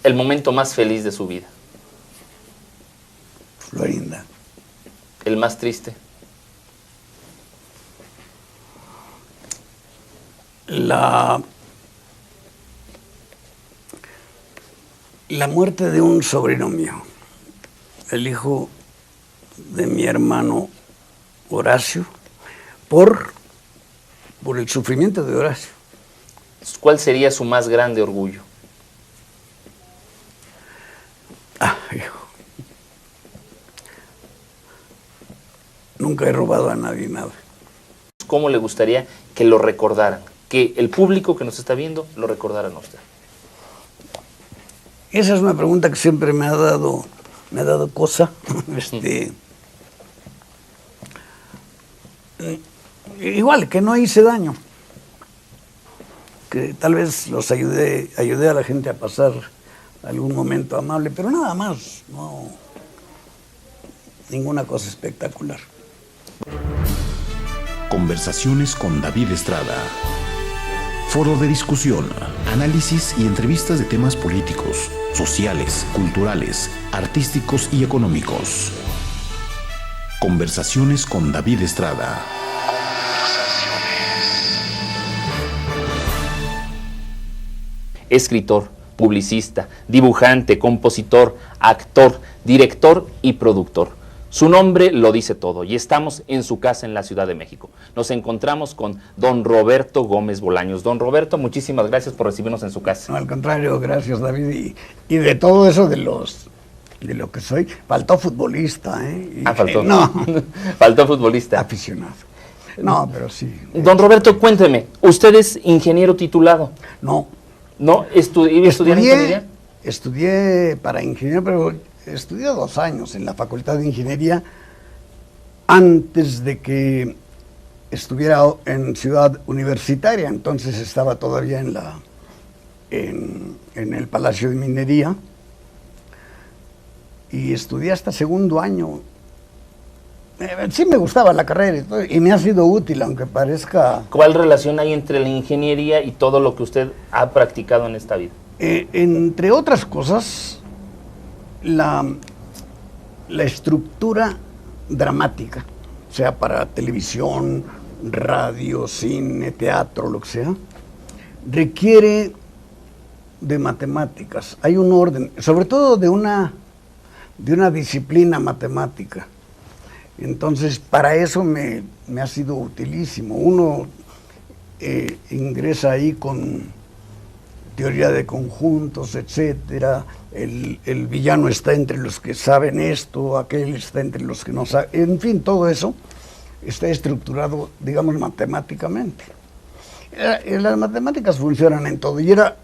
el momento más feliz de su vida? Florinda. ¿El más triste? La muerte de un sobrino mío, el hijo de mi hermano Horacio, por el sufrimiento de Horacio. ¿Cuál sería su más grande orgullo? Hijo. Nunca he robado a nadie nada. ¿Cómo le gustaría que lo recordaran? Que el público que nos está viendo lo recordaran a usted. Esa es una pregunta que siempre me ha dado cosa. Igual, que no hice daño. Que tal vez los ayudé a la gente a pasar algún momento amable, pero nada más, no, ninguna cosa espectacular. Conversaciones con David Estrada. Foro de discusión, análisis y entrevistas de temas políticos, sociales, culturales, artísticos y económicos. Conversaciones con David Estrada. Escritor, publicista, dibujante, compositor, actor, director y productor. Su nombre lo dice todo y estamos en su casa en la Ciudad de México. Nos encontramos con don Roberto Gómez Bolaños. Don Roberto, muchísimas gracias por recibirnos en su casa. No, al contrario, gracias, David. Y de todo eso de lo que soy, faltó futbolista, ¿eh? Faltó. No. Faltó futbolista. Aficionado. No, pero sí. Don Roberto, cuénteme, ¿usted es ingeniero titulado? No. ¿No? ¿Estudió ingeniería? Estudié para ingeniero, pero estudié 2 años en la Facultad de Ingeniería antes de que estuviera en Ciudad Universitaria. Entonces estaba todavía en el Palacio de Minería y estudié hasta segundo año. Sí me gustaba la carrera y me ha sido útil, aunque parezca... ¿Cuál relación hay entre la ingeniería y todo lo que usted ha practicado en esta vida? Entre otras cosas, la estructura dramática, sea para televisión, radio, cine, teatro, lo que sea, requiere de matemáticas. Hay un orden, sobre todo de una disciplina matemática. Entonces, para eso me ha sido utilísimo. Uno ingresa ahí con teoría de conjuntos, etcétera. El villano está entre los que saben esto, aquel está entre los que no saben. En fin, todo eso está estructurado, digamos, matemáticamente. Las matemáticas funcionan en todo y era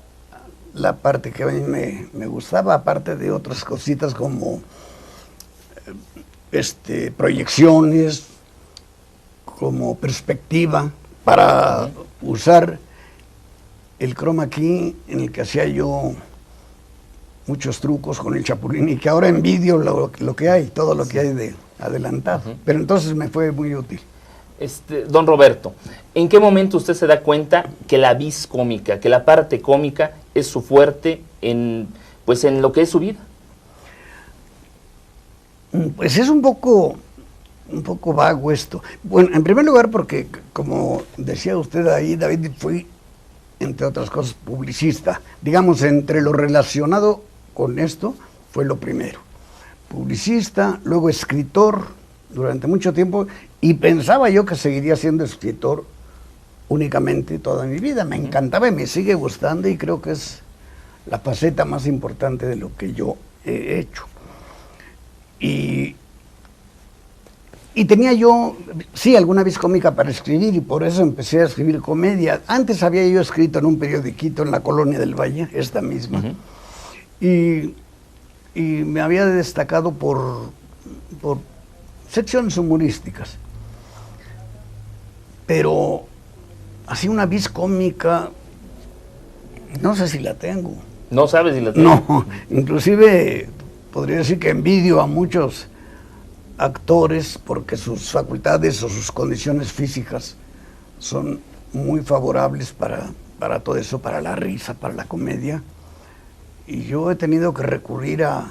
la parte que a mí me gustaba, aparte de otras cositas como proyecciones, como perspectiva, para usar el chroma key en el que hacía yo muchos trucos con el Chapulín y que ahora envidio lo que hay, todo lo que hay de adelantado. Pero entonces me fue muy útil. Don Roberto, ¿en qué momento usted se da cuenta que la vis cómica, que la parte cómica es su fuerte en lo que es su vida? Pues es un poco vago esto. Bueno, en primer lugar porque, como decía usted ahí, David, fui, entre otras cosas, publicista. Digamos, entre lo relacionado con esto, fue lo primero. Publicista, luego escritor, durante mucho tiempo, y pensaba yo que seguiría siendo escritor únicamente toda mi vida. Me encantaba y me sigue gustando y creo que es la faceta más importante de lo que yo he hecho. Y tenía yo, sí, alguna vis cómica para escribir y por eso empecé a escribir comedia. Antes había yo escrito en un periodiquito en la Colonia del Valle, esta misma, y me había destacado por secciones humorísticas. Pero así una vis cómica, no sé si la tengo. ¿No sabes si la tengo? No, inclusive podría decir que envidio a muchos actores porque sus facultades o sus condiciones físicas son muy favorables para todo eso, para la risa, para la comedia. y yo he tenido que recurrir a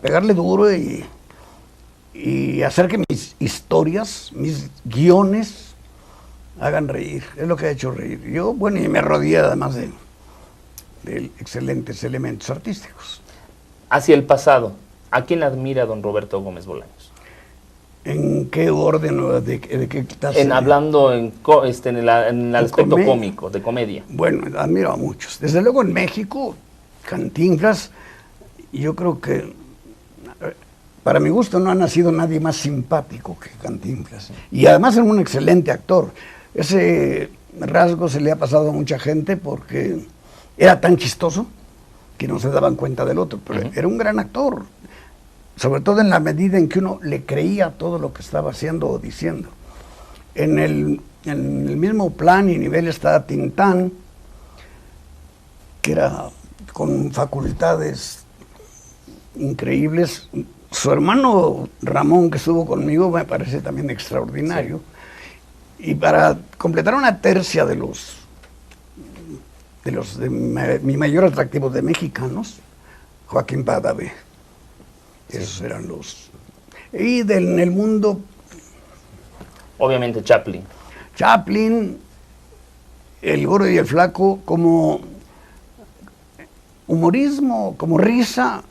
pegarle duro y hacer que mis historias, mis guiones hagan reír. Es lo que ha hecho reír. Yo, bueno, y me rodeé además de excelentes elementos artísticos. Hacia el pasado, ¿a quién admira don Roberto Gómez Bolaños? ¿En qué orden o de qué clase? Hablando en el aspecto cómico, de comedia. Bueno, admiro a muchos. Desde luego en México, Cantinflas, yo creo que, para mi gusto, no ha nacido nadie más simpático que Cantinflas. Y además era un excelente actor. Ese rasgo se le ha pasado a mucha gente porque era tan chistoso que no se daban cuenta del otro. Pero era un gran actor, sobre todo en la medida en que uno le creía todo lo que estaba haciendo o diciendo. En el mismo plan y nivel está Tintán, que era con facultades increíbles. Su hermano Ramón, que estuvo conmigo, me parece también extraordinario. Sí. Y para completar una tercia de mi mayor atractivo de mexicanos, Joaquín Pardavé. Esos eran los... Y en el mundo... Obviamente Chaplin. Chaplin, El Gordo y el Flaco, como humorismo, como risa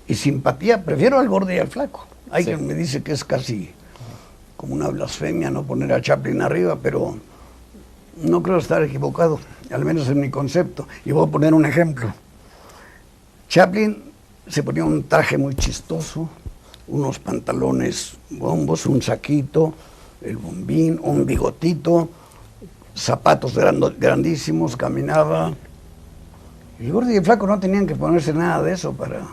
y simpatía. Prefiero al Gordo y al Flaco. Hay quien me dice que es casi como una blasfemia no poner a Chaplin arriba, pero no creo estar equivocado, al menos en mi concepto. Y voy a poner un ejemplo. Chaplin se ponía un traje muy chistoso, unos pantalones bombos, un saquito, el bombín, un bigotito, zapatos grandísimos, caminaba. El Gordo y el Flaco no tenían que ponerse nada de eso para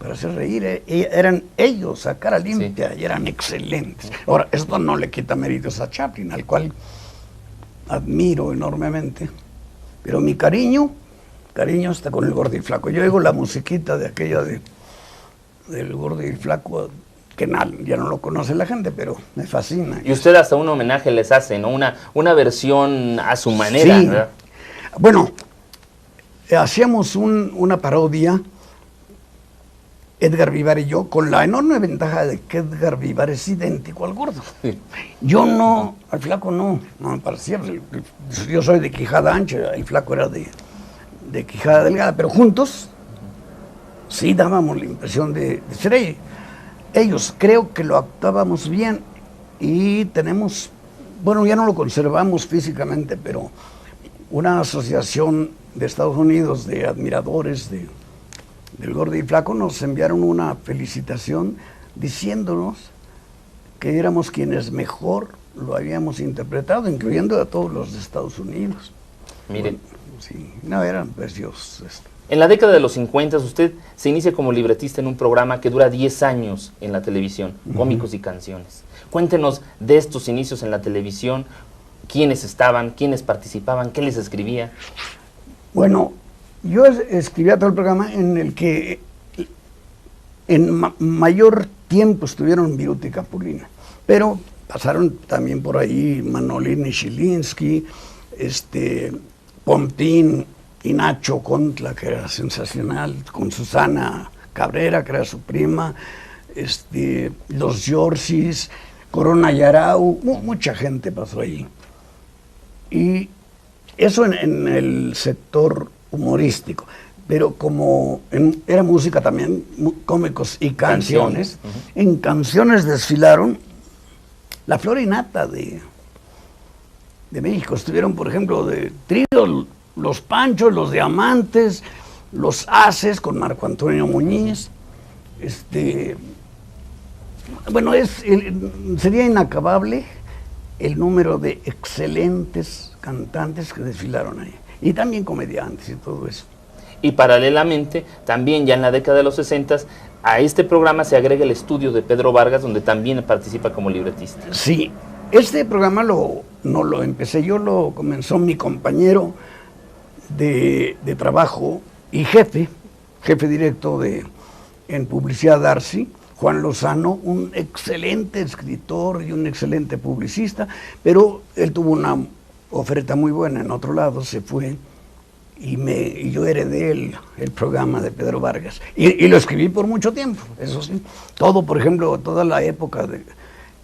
hacer reír. Eran ellos a cara limpia y eran excelentes. Ahora, esto no le quita méritos a Chaplin, al cual admiro enormemente, pero mi cariño está con el Gordo y el Flaco. Yo oigo la musiquita de aquella del Gordo y el Flaco, que ya no lo conoce la gente, pero me fascina. Y usted hasta un homenaje les hace, ¿no? Una versión a su manera, sí. ¿Verdad? Bueno, hacíamos una parodia, Edgar Vivar y yo, con la enorme ventaja de que Edgar Vivar es idéntico al Gordo. Sí. Yo no, al Flaco no me parecía. Yo soy de quijada ancha, el Flaco era de quijada delgada, pero juntos sí dábamos la impresión de ser ellos. Creo que lo actuábamos bien y tenemos, bueno, ya no lo conservamos físicamente, pero una asociación de Estados Unidos de admiradores del Gordo y Flaco nos enviaron una felicitación diciéndonos que éramos quienes mejor lo habíamos interpretado, incluyendo a todos los de Estados Unidos. Miren. Bueno, sí, no, eran preciosos. En la década de los 50 usted se inicia como libretista en un programa que dura 10 años en la televisión, Cómicos y Canciones. Cuéntenos de estos inicios en la televisión, quiénes estaban, quiénes participaban, qué les escribía. Bueno, yo escribía todo el programa en el que en mayor tiempo estuvieron Viruta y Capulina, pero pasaron también por ahí Manolín y Chilinsky, Pompín y Nacho Contla, que era sensacional, con Susana Cabrera, que era su prima, los Yorcis, Corona Yarau, mucha gente pasó ahí. Y eso en el sector humorístico, pero como era música también, cómicos y canciones. En canciones desfilaron la flor y nata de México. Estuvieron, por ejemplo, de trío, los Panchos, los Diamantes, los Haces con Marco Antonio Muñiz. Bueno, sería inacabable el número de excelentes cantantes que desfilaron ahí. Y también comediantes y todo eso. Y paralelamente, también ya en la década de los 60, a este programa se agrega el estudio de Pedro Vargas, donde también participa como libretista. Sí, este programa no lo empecé yo, lo comenzó mi compañero de trabajo y jefe directo en Publicidad Darcy, Juan Lozano, un excelente escritor y un excelente publicista, pero él tuvo una oferta muy buena en otro lado, se fue y yo heredé el programa de Pedro Vargas. Y lo escribí por mucho tiempo, eso sí. Todo, por ejemplo, toda la época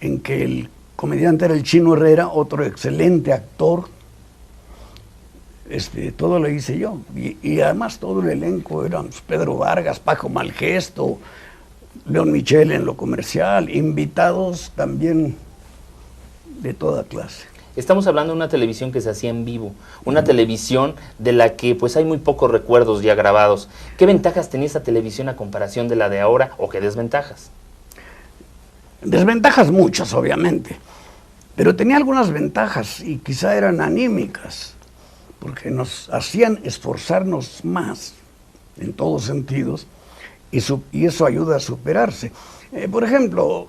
en que el comediante era el Chino Herrera, otro excelente actor, todo lo hice yo. Y además todo el elenco eran Pedro Vargas, Paco Malgesto, León Michel en lo comercial, invitados también de toda clase. Estamos hablando de una televisión que se hacía en vivo, una televisión de la que pues hay muy pocos recuerdos ya grabados. ¿Qué ventajas tenía esa televisión a comparación de la de ahora o qué desventajas? Desventajas muchas, obviamente, pero tenía algunas ventajas y quizá eran anímicas, porque nos hacían esforzarnos más en todos sentidos y eso ayuda a superarse. Por ejemplo,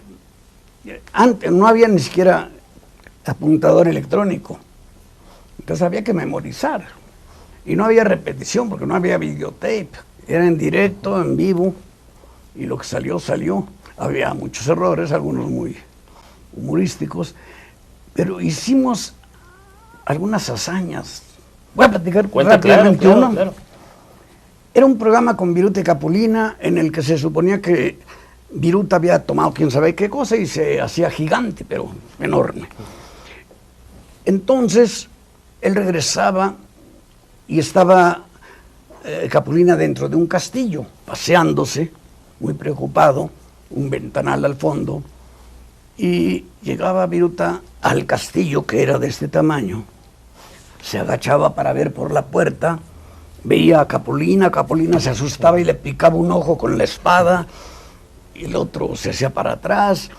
antes no había ni siquiera apuntador electrónico, entonces había que memorizar y no había repetición porque no había videotape, era en directo, en vivo, y lo que salió, salió. Había muchos errores, algunos muy humorísticos, pero hicimos algunas hazañas. Voy a platicar rápidamente uno. Claro. Era un programa con Viruta y Capulina en el que se suponía que Viruta había tomado quién sabe qué cosa y se hacía gigante, pero enorme. Entonces, él regresaba y estaba Capulina dentro de un castillo, paseándose, muy preocupado, un ventanal al fondo, y llegaba Viruta al castillo, que era de este tamaño, se agachaba para ver por la puerta, veía a Capulina se asustaba y le picaba un ojo con la espada, y el otro se hacía para atrás,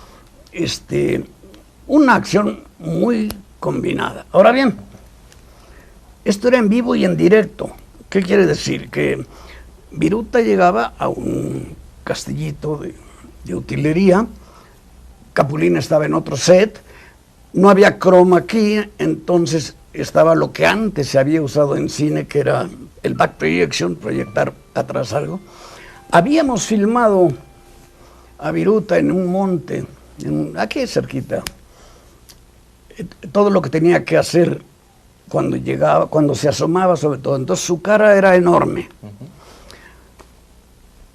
una acción muy combinada. Ahora bien, esto era en vivo y en directo. ¿Qué quiere decir? Que Viruta llegaba a un castillito de utilería, Capulina estaba en otro set, no había chroma key, entonces estaba lo que antes se había usado en cine, que era el back projection, proyectar atrás algo. Habíamos filmado a Viruta en un monte, aquí cerquita, todo lo que tenía que hacer cuando llegaba, cuando se asomaba sobre todo. Entonces su cara era enorme.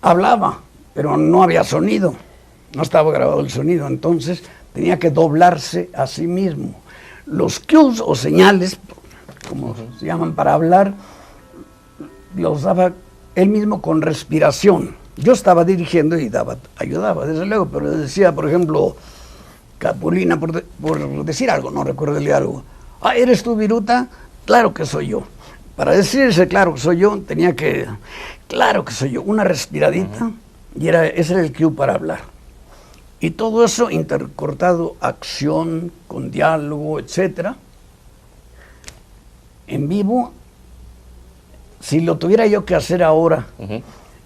Hablaba, pero no había sonido, no estaba grabado el sonido, entonces tenía que doblarse a sí mismo. Los cues o señales, como se llaman para hablar, los daba él mismo con respiración. Yo estaba dirigiendo y ayudaba, desde luego, pero decía, por ejemplo, Capulina, por decir algo, no recuérdele algo. Ah, ¿eres tú, Viruta? Claro que soy yo. Para decirse claro que soy yo, tenía que, claro que soy yo, una respiradita, y ese era el cue para hablar. Y todo eso intercortado, acción, con diálogo, etcétera. En vivo, si lo tuviera yo que hacer ahora,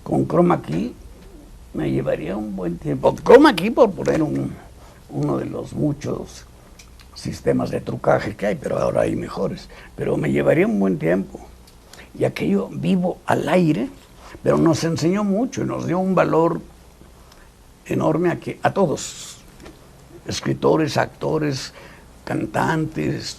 con chroma key, me llevaría un buen tiempo. Chroma key, por poner uno de los muchos sistemas de trucaje que hay, pero ahora hay mejores. Pero me llevaría un buen tiempo. Y aquello vivo al aire, pero nos enseñó mucho y nos dio un valor enorme a todos. Escritores, actores, cantantes,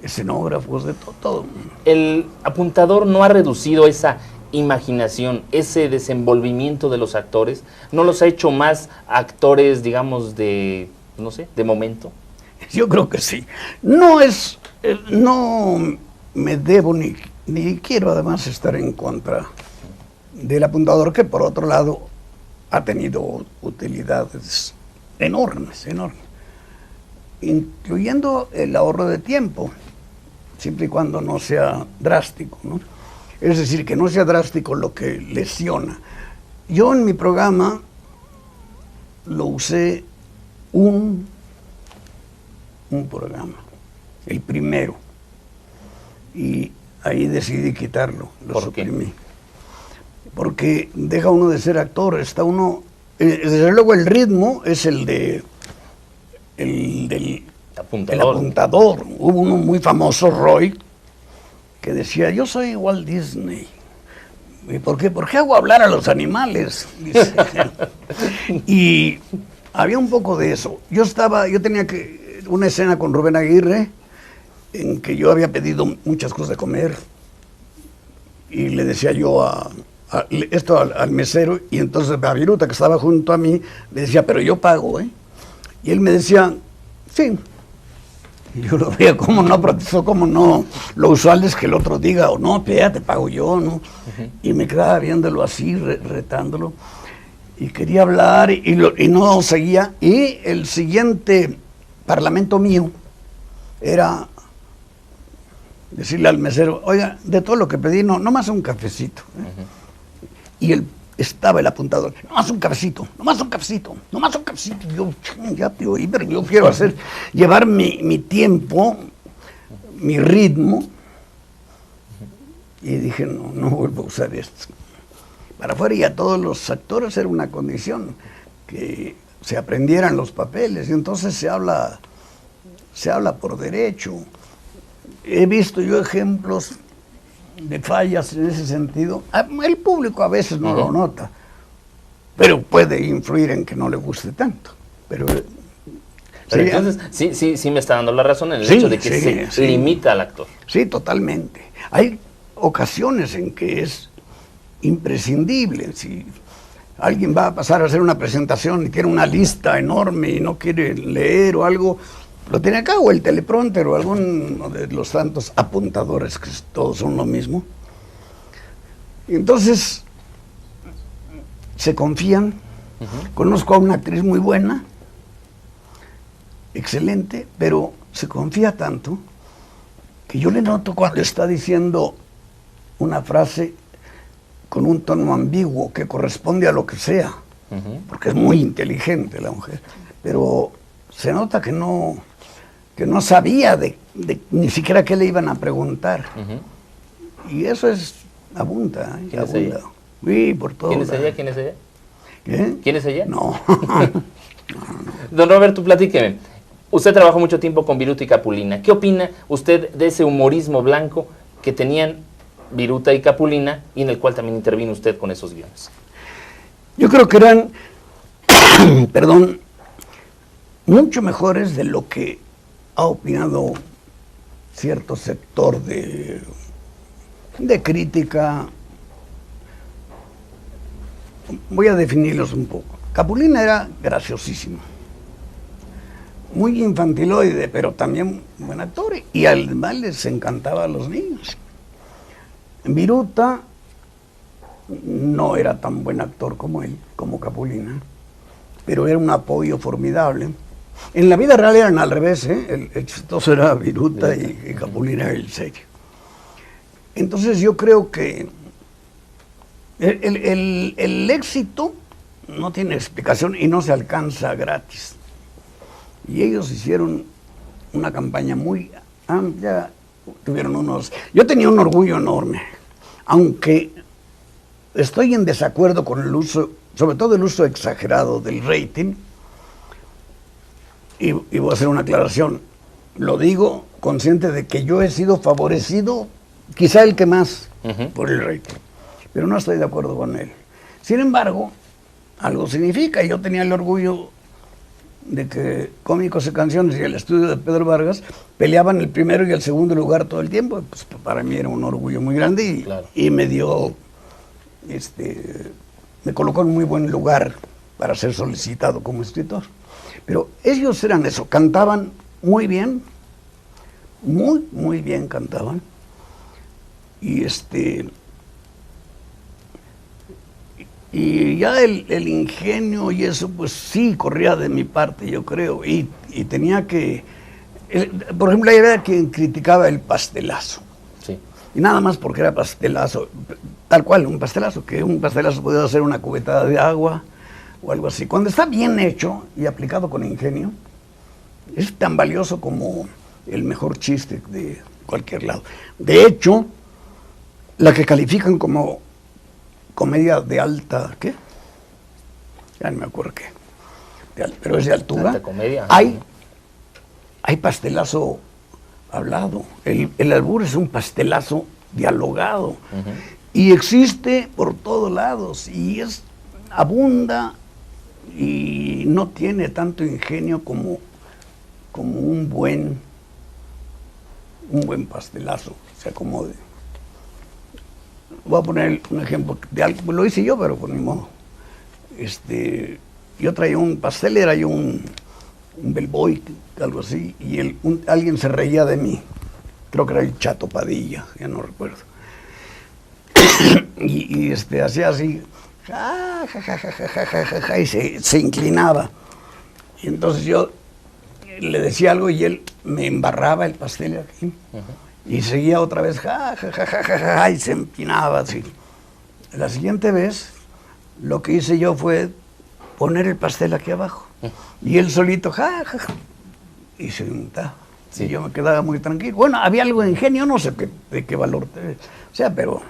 escenógrafos, de todo. El apuntador no ha reducido esa imaginación, ese desenvolvimiento de los actores, ¿no los ha hecho más actores, digamos, de momento? Yo creo que sí. No me debo ni quiero además estar en contra del apuntador, que por otro lado ha tenido utilidades enormes, incluyendo el ahorro de tiempo, siempre y cuando no sea drástico, ¿no? Es decir, que no sea drástico lo que lesiona. Yo en mi programa lo usé un programa, el primero, y ahí decidí quitarlo, lo suprimí. Porque deja uno de ser actor, está uno, desde luego el ritmo es el del apuntador. Hubo uno muy famoso, Roy, que decía, yo soy Walt Disney. ¿Por qué? ¿Por qué hago hablar a los animales? Dice. Y había un poco de eso. Yo tenía una escena con Rubén Aguirre, en que yo había pedido muchas cosas de comer, y le decía yo esto al mesero, y entonces a Viruta, que estaba junto a mí, le decía, pero yo pago, ¿eh? Y él me decía, sí. Y yo lo veía, ¿cómo no? Protestó, ¿cómo no? Lo usual es que el otro diga, o no, ya te pago yo, ¿no? Y me quedaba viéndolo así, retándolo. Y quería hablar y no seguía. Y el siguiente parlamento mío era decirle al mesero, oiga, de todo lo que pedí, no más un cafecito. Y él estaba el apuntador, no más un cafecito, no más un cafecito, no más un cafecito. Y yo, ya te oí, pero yo quiero llevar mi tiempo, mi ritmo. Y dije, no vuelvo a usar esto. Para afuera y a todos los actores era una condición que se aprendieran los papeles, y entonces se habla por derecho. He visto yo ejemplos de fallas en ese sentido. El público a veces no lo nota, pero puede influir en que no le guste tanto. Pero entonces sí me está dando la razón en el hecho de que se limita al actor. Sí, totalmente. Hay ocasiones en que es imprescindible. Si alguien va a pasar a hacer una presentación y tiene una lista enorme y no quiere leer o algo, lo tiene acá, o el teleprompter, o alguno de los tantos apuntadores, que todos son lo mismo. Y entonces se confían. Conozco a una actriz muy buena, excelente, pero se confía tanto que yo le noto cuando está diciendo una frase con un tono ambiguo que corresponde a lo que sea, porque es muy inteligente la mujer, pero se nota que no sabía de ni siquiera qué le iban a preguntar. Y eso abunda. ¿Quién es ella? Sí, por todo. ¿Quién es ella? ¿Quién es ella? ¿Qué? ¿Quién es ella? No. Don Roberto, platíqueme. Usted trabajó mucho tiempo con Viruta y Capulina. ¿Qué opina usted de ese humorismo blanco que tenían Viruta y Capulina, y en el cual también intervino usted con esos guiones? Yo creo que eran, mucho mejores de lo que ha opinado cierto sector de crítica. Voy a definirlos un poco. Capulina era graciosísimo, muy infantiloide, pero también buen actor, y además les encantaba a los niños. Viruta no era tan buen actor como él, como Capulina, pero era un apoyo formidable. En la vida real eran al revés, ¿eh? El chistoso era Viruta y Capulina era el serio. Entonces yo creo que el éxito no tiene explicación y no se alcanza gratis. Y ellos hicieron una campaña muy amplia. Yo tenía un orgullo enorme, aunque estoy en desacuerdo con el uso, sobre todo el uso exagerado del rating, y voy a hacer una aclaración. Lo digo consciente de que yo he sido favorecido, quizá el que más, por el rating, pero no estoy de acuerdo con él. Sin embargo, algo significa. Yo tenía el orgullo de que Cómicos y Canciones y el estudio de Pedro Vargas peleaban el primero y el segundo lugar todo el tiempo. Pues para mí era un orgullo muy grande y me dio, me colocó en muy buen lugar para ser solicitado como escritor. Pero ellos eran eso, cantaban muy bien, muy bien cantaban. Y ya el ingenio y eso, pues sí, corría de mi parte, yo creo. Y tenía que... por ejemplo, había quien criticaba el pastelazo. Sí. Y nada más porque era pastelazo, tal cual, un pastelazo, que un pastelazo podía ser una cubetada de agua o algo así. Cuando está bien hecho y aplicado con ingenio, es tan valioso como el mejor chiste de cualquier lado. De hecho, la que califican como comedia de alta, ¿qué? Ya no me acuerdo qué. Pero es de altura. Alta comedia. Hay pastelazo hablado. El albur es un pastelazo dialogado. Y existe por todos lados. Y abunda y no tiene tanto ingenio como un buen pastelazo se acomode. voy a poner un ejemplo de algo, lo hice yo, pero por mi modo. Yo traía un pastel, era yo un bellboy, algo así, y alguien se reía de mí. Creo que era el Chato Padilla, ya no recuerdo. y hacía así, ja, ja, ja, ja, ja, ja, ja, ja, y se inclinaba. Y entonces yo le decía algo y él me embarraba el pastel aquí. Y seguía otra vez, ja, ja, ja, ja, ja, ja, y se empinaba así. La siguiente vez, lo que hice yo fue poner el pastel aquí abajo. Y él solito, ja, ja, ja, y se untaba. Sí. Y yo me quedaba muy tranquilo. Bueno, había algo de ingenio, no sé de qué valor, o sea, pero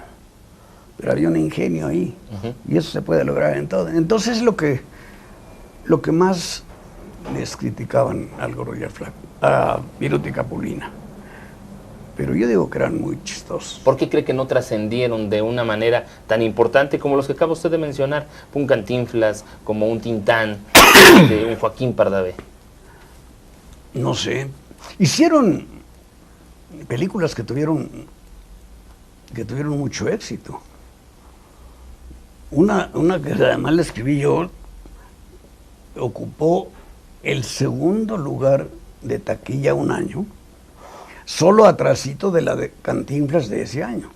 había un ingenio ahí. Y eso se puede lograr en todo. Entonces lo que más les criticaban al Gordo y al Flaco, a Viruta y Capulina. Pero yo digo que eran muy chistosos. ¿Por qué cree que no trascendieron de una manera tan importante como los que acaba usted de mencionar? Un Cantinflas, como un Tintán, un Joaquín Pardavé. No sé. Hicieron películas que tuvieron mucho éxito. Una que además la escribí yo, ocupó el segundo lugar de taquilla un año, solo atrasito de la de Cantinflas de ese año.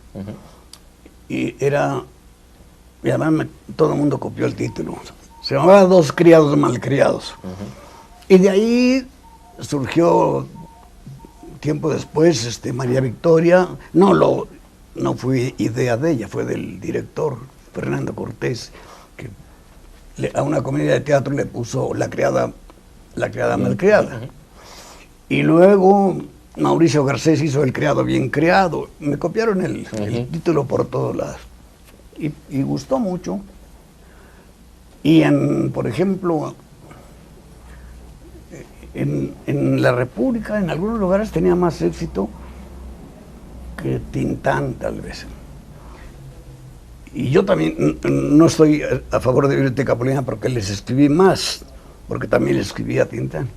Y además todo el mundo copió el título. Se llamaba Dos criados malcriados. Y de ahí surgió tiempo después María Victoria. No fue idea de ella, fue del director Fernando Cortés, que a una comedia de teatro le puso La criada malcriada. Y luego Mauricio Garcés hizo El criado bien criado. Me copiaron el título por todos lados. Y gustó mucho. Y por ejemplo, en la República, en algunos lugares tenía más éxito que Tintán, tal vez. Y yo también no estoy a favor de Viruta y Capulina porque les escribí más, porque también les escribí a Tintán.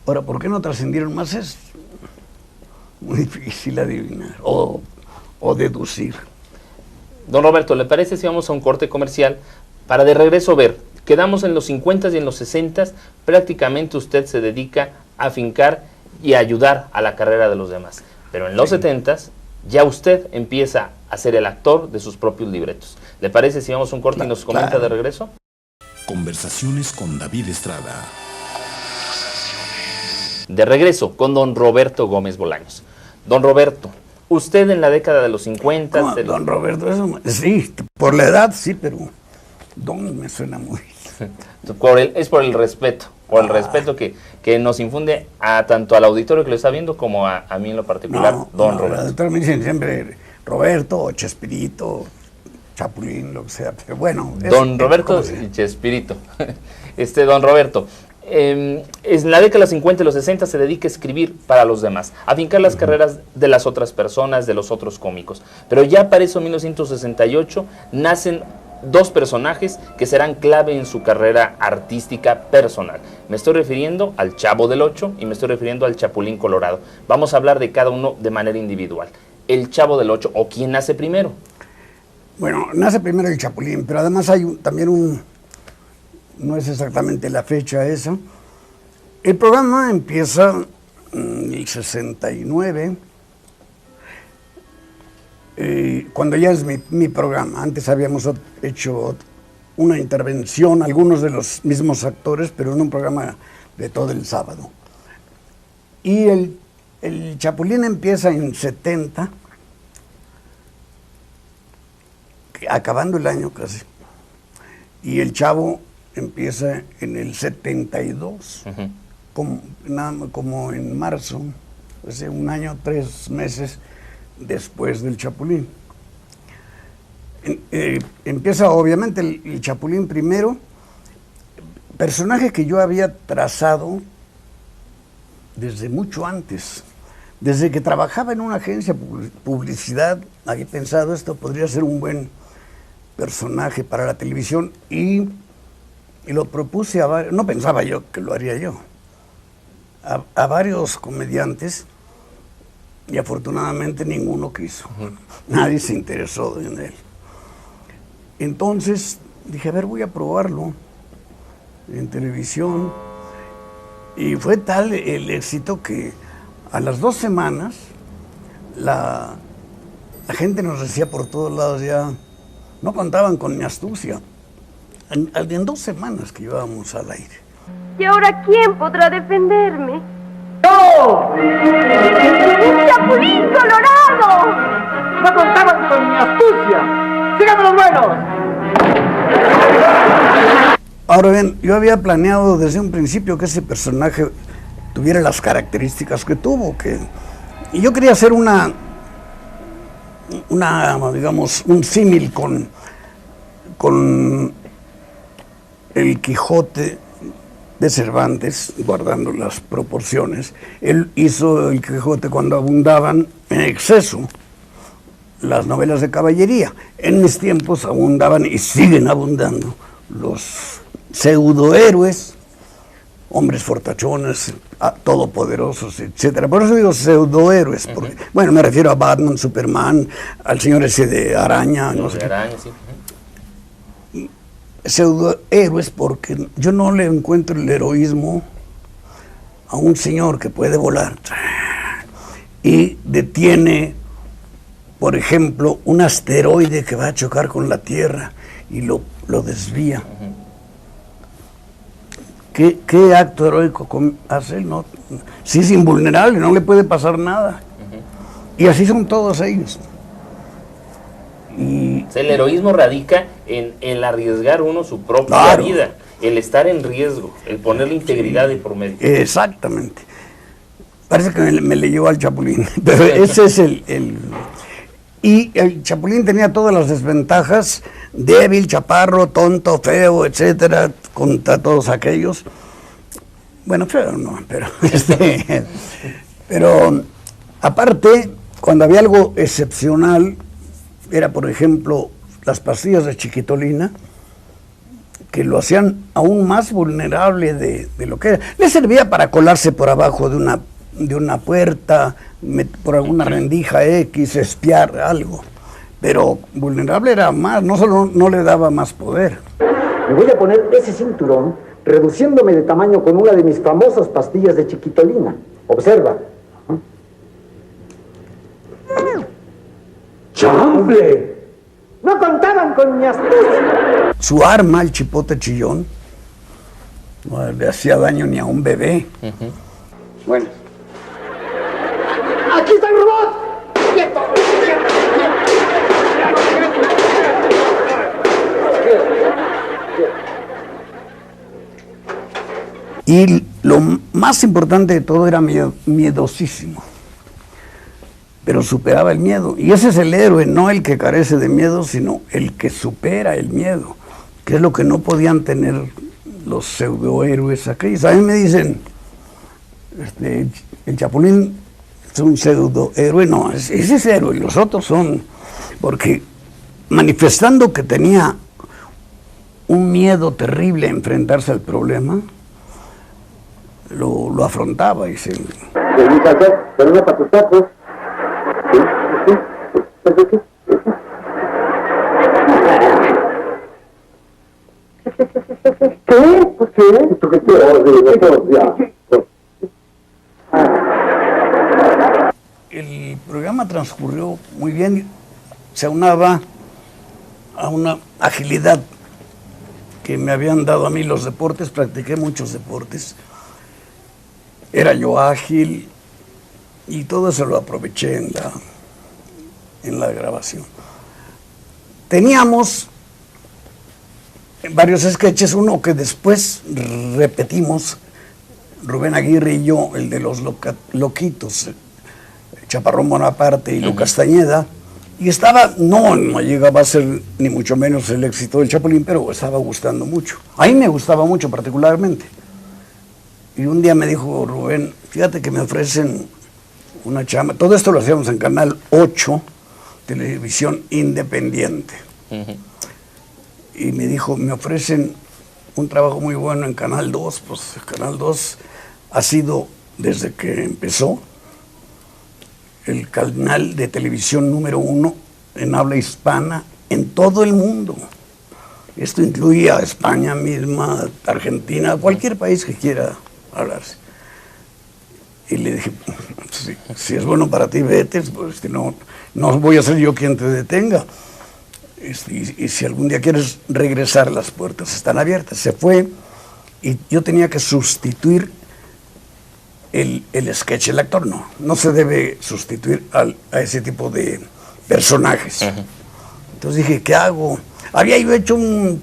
Ahora, ¿por qué no trascendieron más? Es muy difícil adivinar o deducir. Don Roberto, ¿le parece si vamos a un corte comercial para de regreso ver? Quedamos en los 50s y en los 60s, prácticamente usted se dedica a afincar y a ayudar a la carrera de los demás. Pero en los 70s ya usted empieza a ser el actor de sus propios libretos. ¿Le parece si vamos a un corte y nos comenta de regreso? Conversaciones con David Estrada. De regreso con don Roberto Gómez Bolaños. Don Roberto, usted en la década de los 50... ¿Cómo, don Roberto? Eso, sí, por la edad sí, pero don me suena muy... Es por el respeto, el respeto que nos infunde tanto al auditorio que lo está viendo como a mí en lo particular, don Roberto. Me dicen siempre Roberto o Chespirito, Chapulín, lo que sea, pero bueno. Don Roberto y Chespirito. Don Roberto, en la década de los 50 y los 60 se dedica a escribir para los demás, a fincar las carreras de las otras personas, de los otros cómicos. Pero ya para eso, en 1968, nacen dos personajes que serán clave en su carrera artística personal. Me estoy refiriendo al Chavo del Ocho y me estoy refiriendo al Chapulín Colorado. Vamos a hablar de cada uno de manera individual. El Chavo del Ocho, ¿o quién nace primero? Bueno, nace primero el Chapulín, pero además hay también no es exactamente la fecha esa. El programa empieza en el 69, cuando ya es mi programa. Antes habíamos hecho una intervención, algunos de los mismos actores, pero en un programa de todo el sábado. Y el Chapulín empieza en 70, acabando el año casi. Y el Chavo empieza en el 72, como en marzo, hace un año, 3 meses después del Chapulín. Empieza obviamente el Chapulín primero, personaje que yo había trazado desde mucho antes. Desde que trabajaba en una agencia de publicidad, había pensado esto podría ser un buen personaje para la televisión y lo propuse a varios, no pensaba yo que lo haría yo, a varios comediantes y afortunadamente ninguno quiso. Nadie se interesó en él. Entonces dije, a ver, voy a probarlo en televisión. Y fue tal el éxito que a las 2 semanas la gente nos decía por todos lados, ya no contaban con mi astucia. En 2 semanas que íbamos al aire. ¿Y ahora quién podrá defenderme? ¡Yo! ¡Un chapulín colorado! ¡No contaban con mi astucia! ¡Síganme los buenos! Ahora bien, yo había planeado desde un principio que ese personaje tuviera las características que tuvo, y yo quería hacer digamos, un símil con el Quijote de Cervantes, guardando las proporciones. Él hizo el Quijote cuando abundaban en exceso las novelas de caballería. En mis tiempos abundaban y siguen abundando los pseudohéroes, hombres fortachones, todopoderosos, etcétera. Por eso digo pseudohéroes, porque, bueno, me refiero a Batman, Superman, al señor ese de Araña, no sé qué. Araña, sí. Pseudohéroes porque yo no le encuentro el heroísmo a un señor que puede volar y detiene, por ejemplo, un asteroide que va a chocar con la Tierra y lo desvía. ¿Qué acto heroico hace él? No, sí, es invulnerable, no le puede pasar nada. Y así son todos ellos. O sea, el heroísmo radica en el arriesgar uno su propia vida, el estar en riesgo, el poner la integridad de por medio. Exactamente. Parece que me leyó al Chapulín, pero ese es Y el Chapulín tenía todas las desventajas: débil, chaparro, tonto, feo, etcétera, contra todos aquellos. Bueno, feo no, pero pero aparte, cuando había algo excepcional, era, por ejemplo, las pastillas de Chiquitolina, que lo hacían aún más vulnerable de lo que era. Le servía para colarse por abajo de una puerta, por alguna rendija X, espiar algo. Pero vulnerable era más, no solo no le daba más poder. Me voy a poner ese cinturón reduciéndome de tamaño con una de mis famosas pastillas de Chiquitolina. Observa. ¡Chamble! ¡No contaban con mi astucia! Su arma, el chipote chillón, no le hacía daño ni a un bebé. Bueno. ¡Aquí está el robot! ¡Quieto! Y lo más importante de todo era miedosísimo, pero superaba el miedo. Y ese es el héroe, no el que carece de miedo, sino el que supera el miedo, que es lo que no podían tener los pseudohéroes aquellos. A mí me dicen, el Chapulín es un pseudohéroe. No, ese es héroe, los otros son, porque manifestando que tenía un miedo terrible a enfrentarse al problema, lo afrontaba y se... Pero no para tus tacos. ¿Qué? ¿Por qué? ¿Tú qué quieres? El programa transcurrió muy bien, se aunaba a una agilidad que me habían dado a mí los deportes. Practiqué muchos deportes, era yo ágil y todo eso lo aproveché en la grabación. Teníamos varios sketches, uno que después repetimos, Rubén Aguirre y yo, el de los loquitos, Chaparrón Bonaparte y Lu Castañeda, y no llegaba a ser ni mucho menos el éxito del Chapulín, pero estaba gustando mucho. A mí me gustaba mucho particularmente. Y un día me dijo Rubén, fíjate que me ofrecen una chamba. Todo esto lo hacíamos en Canal 8, televisión independiente. Y me dijo, me ofrecen un trabajo muy bueno en Canal 2. Pues Canal 2 ha sido, desde que empezó, el canal de televisión número 1 en habla hispana en todo el mundo. Esto incluye a España misma, Argentina, cualquier país que quiera hablarse. Y le dije, si es bueno para ti, vete, pues, no voy a ser yo quien te detenga. Y si algún día quieres regresar, las puertas están abiertas. Se fue y yo tenía que sustituir el sketch. El actor no se debe sustituir a ese tipo de personajes. Entonces dije, ¿qué hago? Había yo hecho un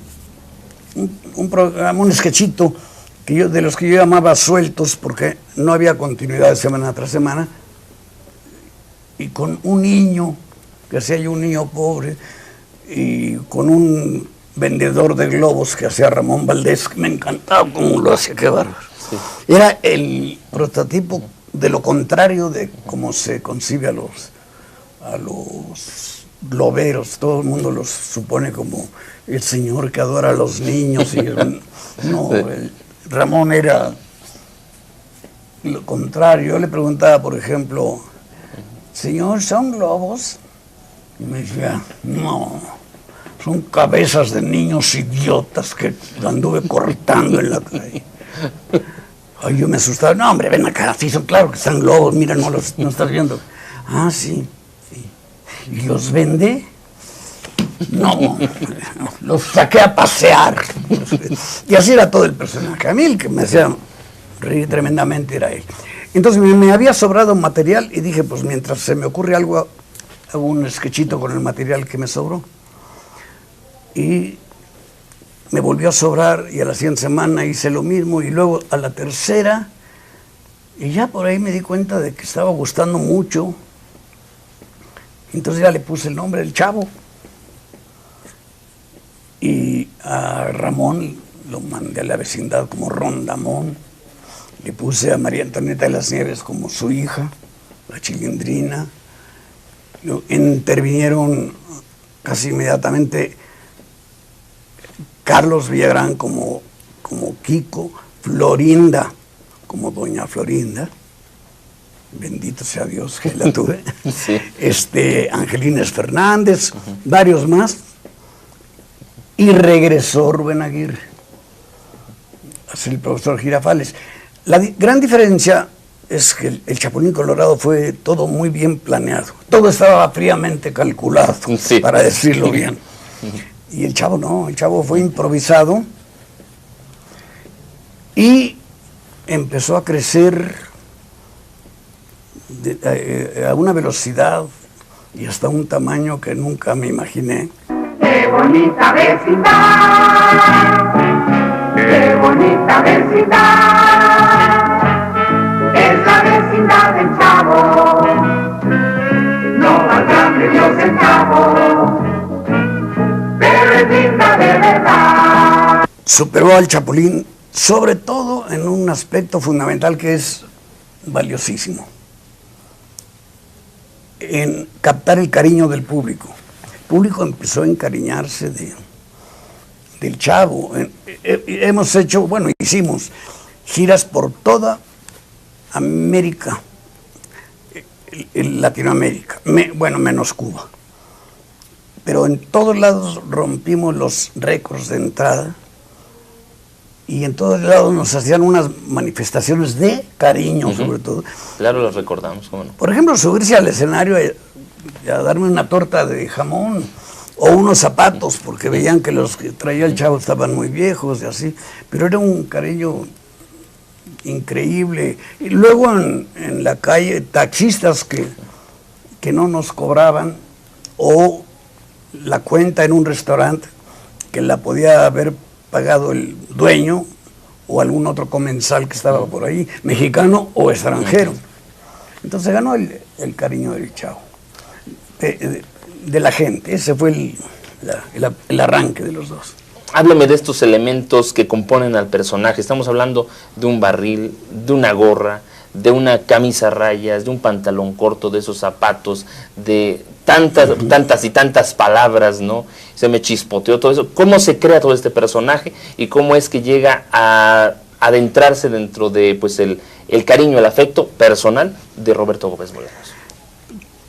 programa, un sketchito de los que yo llamaba sueltos, porque no había continuidad de semana tras semana, y con un niño, que hacía yo un niño pobre, y con un vendedor de globos que hacía Ramón Valdés, que me encantaba cómo lo hacía, qué bárbaro. Sí. Era el prototipo de lo contrario de cómo se concibe a los globeros. Todo el mundo los supone como el señor que adora a los niños. Ramón era lo contrario. Yo le preguntaba, por ejemplo, señor, ¿son globos? Y me decía, no, son cabezas de niños idiotas que anduve cortando en la calle. Ay, yo me asustaba. No, hombre, ven acá, sí, son claro que están globos, mira, no estás viendo. Ah, sí. ¿Y los vende? No, los saqué a pasear. Y así era todo el personaje. A mí el que me hacía reír tremendamente era él. Entonces me había sobrado material y dije, pues mientras se me ocurre algo, hago un sketchito con el material que me sobró. Y me volvió a sobrar y a la siguiente semana hice lo mismo y luego a la tercera, y ya por ahí me di cuenta de que estaba gustando mucho. Entonces ya le puse el nombre del Chavo. Y a Ramón lo mandé a la vecindad como Rondamón. Le puse a María Antonieta de las Nieves como su hija, la Chilindrina. Intervinieron casi inmediatamente Carlos Villagrán como Kiko, Florinda como Doña Florinda. Bendito sea Dios que la tuve. Sí. Angelines Fernández, varios más. Y regresó Rubén Aguirre a ser el profesor Girafales. La gran diferencia es que el Chapulín Colorado fue todo muy bien planeado. Todo estaba fríamente calculado, sí, para decirlo bien. Y el Chavo no, el Chavo fue improvisado y empezó a crecer a una velocidad y hasta un tamaño que nunca me imaginé. ¡Qué bonita vecindad! ¡Qué bonita vecindad! Es la vecindad del Chavo, no valdrá medio centavo, pero es linda de verdad. Superó al Chapulín, sobre todo en un aspecto fundamental que es valiosísimo, en captar el cariño del público. El público empezó a encariñarse del Chavo. Hemos hecho, hicimos giras por toda América, Latinoamérica, menos Cuba. Pero en todos lados rompimos los récords de entrada y en todos lados nos hacían unas manifestaciones de cariño, sobre todo. Claro, los recordamos, ¿cómo no? Por ejemplo, subirse al escenario a darme una torta de jamón o unos zapatos, porque veían que los que traía el Chavo estaban muy viejos y así, pero era un cariño increíble. Y luego en la calle, taxistas que no nos cobraban, o la cuenta en un restaurante que la podía haber pagado el dueño o algún otro comensal que estaba por ahí, mexicano o extranjero. Entonces ganó el cariño del Chavo, de la gente. Ese fue el arranque de los dos. Háblame de estos elementos que componen al personaje. Estamos hablando de un barril, de una gorra, de una camisa a rayas, de un pantalón corto, de esos zapatos, de tantas y tantas palabras, ¿no? Se me chispoteó todo eso. ¿Cómo se crea todo este personaje y cómo es que llega a adentrarse dentro de, pues, el cariño, el afecto personal de Roberto Gómez Bolaños?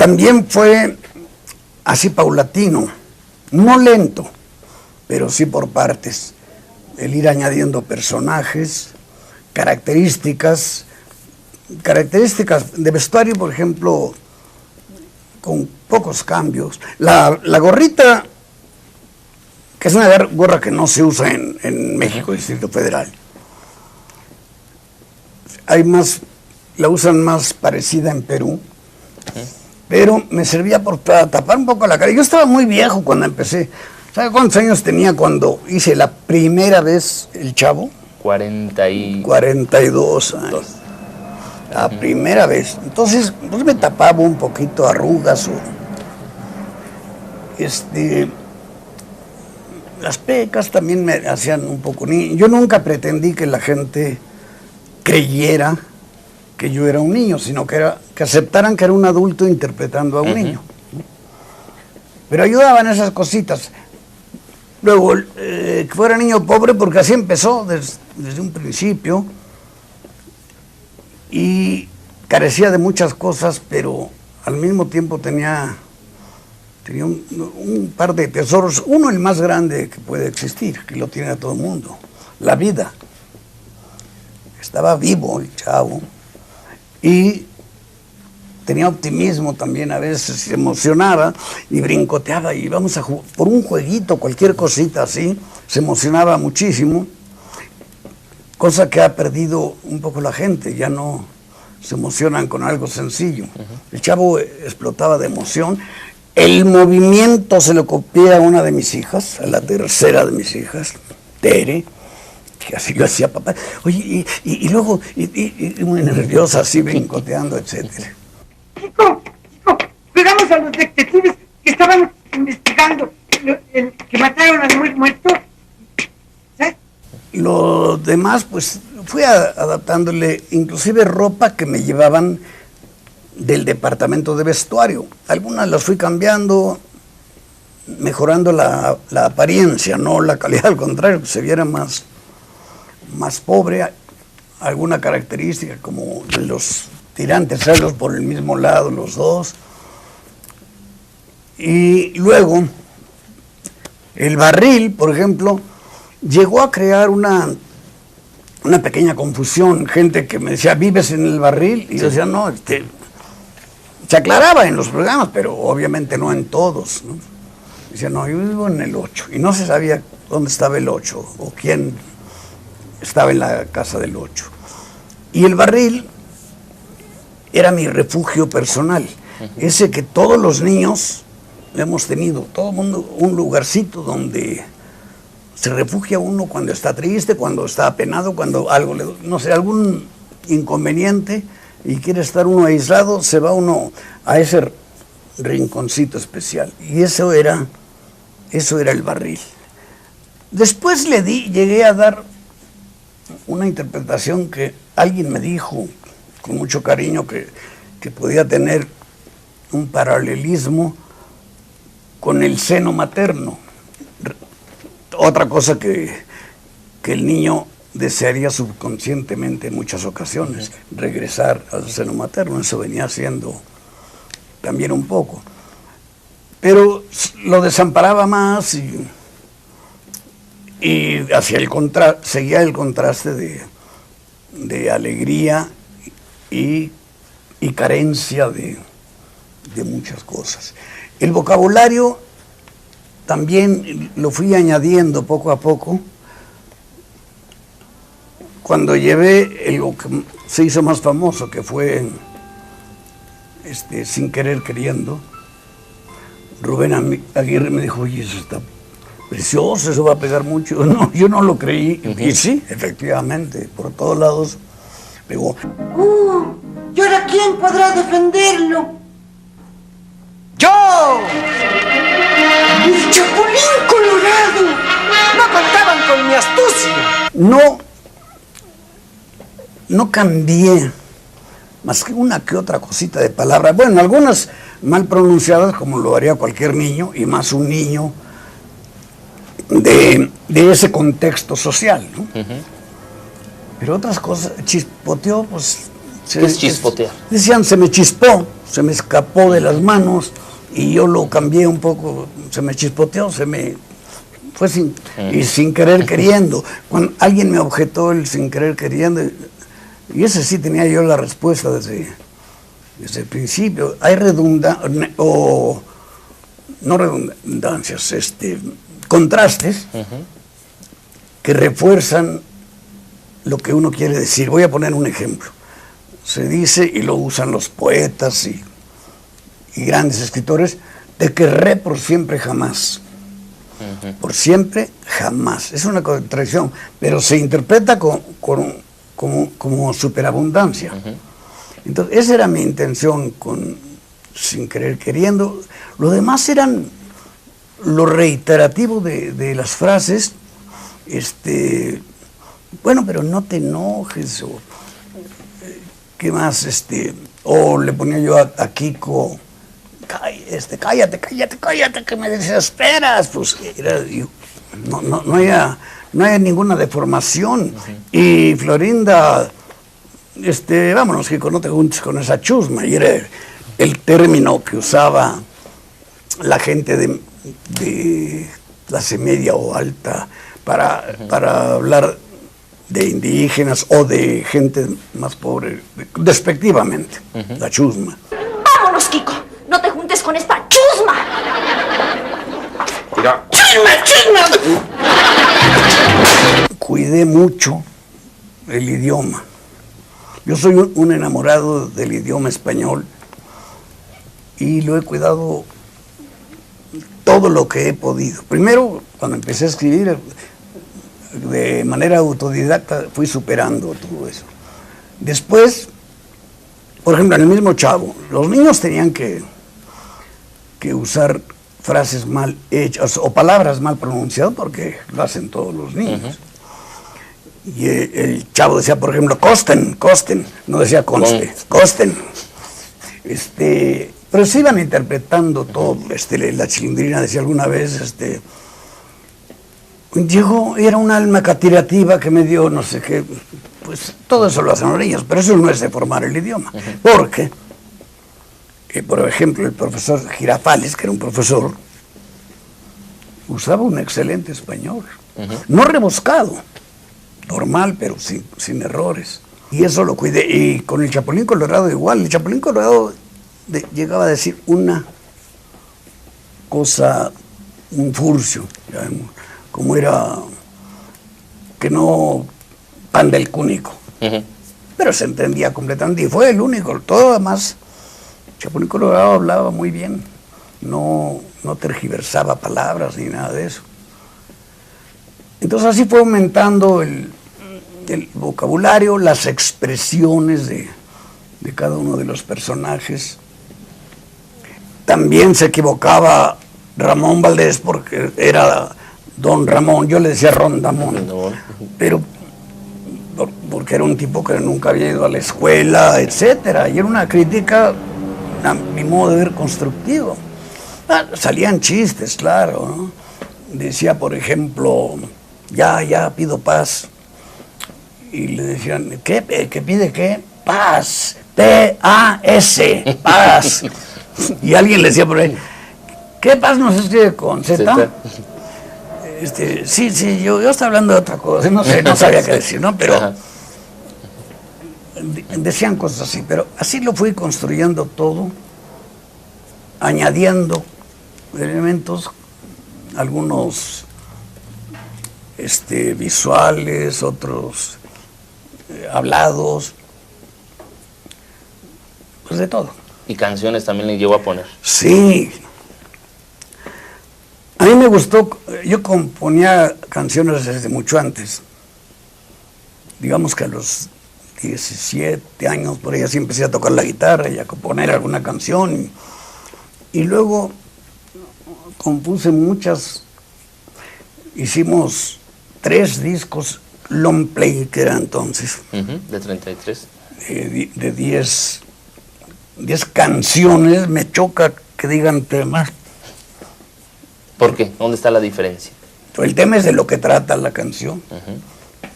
también fue así paulatino, no lento, pero sí por partes. El ir añadiendo personajes, características de vestuario, por ejemplo, con pocos cambios. La gorrita, que es una gorra que no se usa en México, Distrito Federal. La usan más parecida en Perú, pero me servía para tapar un poco la cara. Yo estaba muy viejo cuando empecé. ¿Sabe cuántos años tenía cuando hice la primera vez El Chavo? 42 años. La primera vez. Entonces, pues me tapaba un poquito arrugas o las pecas también me hacían un poco niño. Yo nunca pretendí que la gente creyera que yo era un niño, sino que aceptaran que era un adulto interpretando a un niño. Pero ayudaban esas cositas. Luego, que fuera niño pobre, porque así empezó desde un principio, y carecía de muchas cosas, pero al mismo tiempo tenía un par de tesoros. Uno, el más grande que puede existir, que lo tiene a todo el mundo: la vida. Estaba vivo el Chavo, y tenía optimismo también, a veces se emocionaba y brincoteaba, y íbamos a jugar por un jueguito, cualquier cosita así, se emocionaba muchísimo, cosa que ha perdido un poco la gente, ya no se emocionan con algo sencillo. El Chavo explotaba de emoción. El movimiento se lo copié a una de mis hijas, a la tercera de mis hijas, Tere, que así lo hacía papá. Oye, y luego, muy nerviosa, así brincoteando, etcétera. Kiko, cuidamos a los detectives que estaban investigando que mataron al muerto. ¿Sabes? Lo demás, pues, fui adaptándole, inclusive ropa que me llevaban del departamento de vestuario. Algunas las fui cambiando, mejorando la apariencia, no la calidad, al contrario, que se viera más pobre. Alguna característica como de los tirantes, hacerlos por el mismo lado los dos. Y luego el barril, por ejemplo, llegó a crear una pequeña confusión. Gente que me decía, ¿vives en el barril? Y yo decía, no, se aclaraba en los programas, pero obviamente no en todos, ¿no? Decía, no, yo vivo en el 8, y no se sabía dónde estaba el 8 o quién estaba en la casa del 8. Y el barril era mi refugio personal, ese que todos los niños hemos tenido, todo el mundo, un lugarcito donde se refugia uno cuando está triste, cuando está apenado, cuando algo no sé, algún inconveniente y quiere estar uno aislado, se va uno a ese rinconcito especial. Y eso era el barril. Después llegué a dar una interpretación que alguien me dijo con mucho cariño que podía tener un paralelismo con el seno materno. Otra cosa que el niño desearía subconscientemente en muchas ocasiones, regresar al seno materno. Eso venía haciendo también un poco. Pero lo desamparaba más y hacia seguía el contraste de alegría y carencia de muchas cosas. El vocabulario también lo fui añadiendo poco a poco. Cuando llevé lo que se hizo más famoso, que fue Sin querer queriendo, Rubén Aguirre me dijo, oye, eso está precioso, eso va a pegar mucho. No, yo no lo creí. Y sí, efectivamente, por todos lados pegó. ¿Y ahora quién podrá defenderlo? ¡Yo! ¡El Chapulín Colorado! ¡No contaban con mi astucia! No cambié más que una que otra cosita de palabra. Bueno, algunas mal pronunciadas, como lo haría cualquier niño, y más un niño de ese contexto social, ¿no? Pero otras cosas, chispoteó, pues... ¿Qué es chispotear? Decían, se me chispó, se me escapó de las manos y yo lo cambié un poco, se me chispoteó, fue sin querer queriendo. Cuando alguien me objetó el sin querer queriendo, y ese sí tenía yo la respuesta desde el principio. Hay contrastes que refuerzan lo que uno quiere decir. Voy a poner un ejemplo. Se dice, y lo usan los poetas y grandes escritores, te querré por siempre jamás. Por siempre jamás. Es una contradicción, pero se interpreta como superabundancia. Entonces, esa era mi intención con sin querer queriendo. Lo demás eran lo reiterativo de las frases. Bueno, pero no te enojes, o ¿qué más? O le ponía yo a Kiko, cállate, que me desesperas. Pues no hay ninguna deformación. Y Florinda, vámonos, Kiko, no te juntes con esa chusma. Y era el término que usaba la gente de clase media o alta para hablar de indígenas o de gente más pobre, despectivamente, la chusma. ¡Vámonos, Kiko! ¡No te juntes con esta chusma! Mira. ¡Chisme! Cuidé mucho el idioma. Yo soy un enamorado del idioma español y lo he cuidado todo lo que he podido. Primero, cuando empecé a escribir de manera autodidacta, fui superando todo eso. Después, por ejemplo, en el mismo Chavo, los niños tenían que usar frases mal hechas o palabras mal pronunciadas, porque lo hacen todos los niños. Y el Chavo decía, por ejemplo, costen, no decía conste, costen. Pero se iban interpretando todo. La Chilindrina decía alguna vez, era un alma catirativa que me dio no sé qué. Pues todo eso lo hacen los niños, pero eso no es deformar el idioma. Porque, por ejemplo, el profesor Girafales, que era un profesor, usaba un excelente español. No rebuscado, normal, pero sin errores. Y eso lo cuidé. Y con el Chapulín Colorado igual. El Chapulín Colorado llegaba a decir una cosa, un furcio, digamos, como era que no pan del cúnico. Pero se entendía completamente y fue el único. Todo además, Chapulín Colorado hablaba muy bien, no tergiversaba palabras ni nada de eso. Entonces así fue aumentando el vocabulario, las expresiones de cada uno de los personajes. También se equivocaba Ramón Valdés porque era Don Ramón, yo le decía Rondamón, pero porque era un tipo que nunca había ido a la escuela, etcétera, y era una crítica, a mi modo de ver, constructivo. Salían chistes, claro, ¿no? Decía, por ejemplo, ya pido paz, y le decían, ¿qué pide qué? Paz, P-A-S, paz. Y alguien le decía por ahí, ¿qué paz no se escribe con Z? Sí, yo estaba hablando de otra cosa, no sabía qué decir, ¿no? Pero decían cosas así, pero así lo fui construyendo todo, añadiendo elementos, algunos visuales, otros hablados, pues de todo. ¿Y canciones también le llegó a poner? Sí. A mí me gustó, yo componía canciones desde mucho antes. Digamos que a los 17 años, por ahí así empecé a tocar la guitarra y a componer alguna canción. Y luego compuse muchas, hicimos 3 discos long play, que era entonces. De 33. De 10 canciones, me choca que digan temas. ¿Por qué? ¿Dónde está la diferencia? El tema es de lo que trata la canción.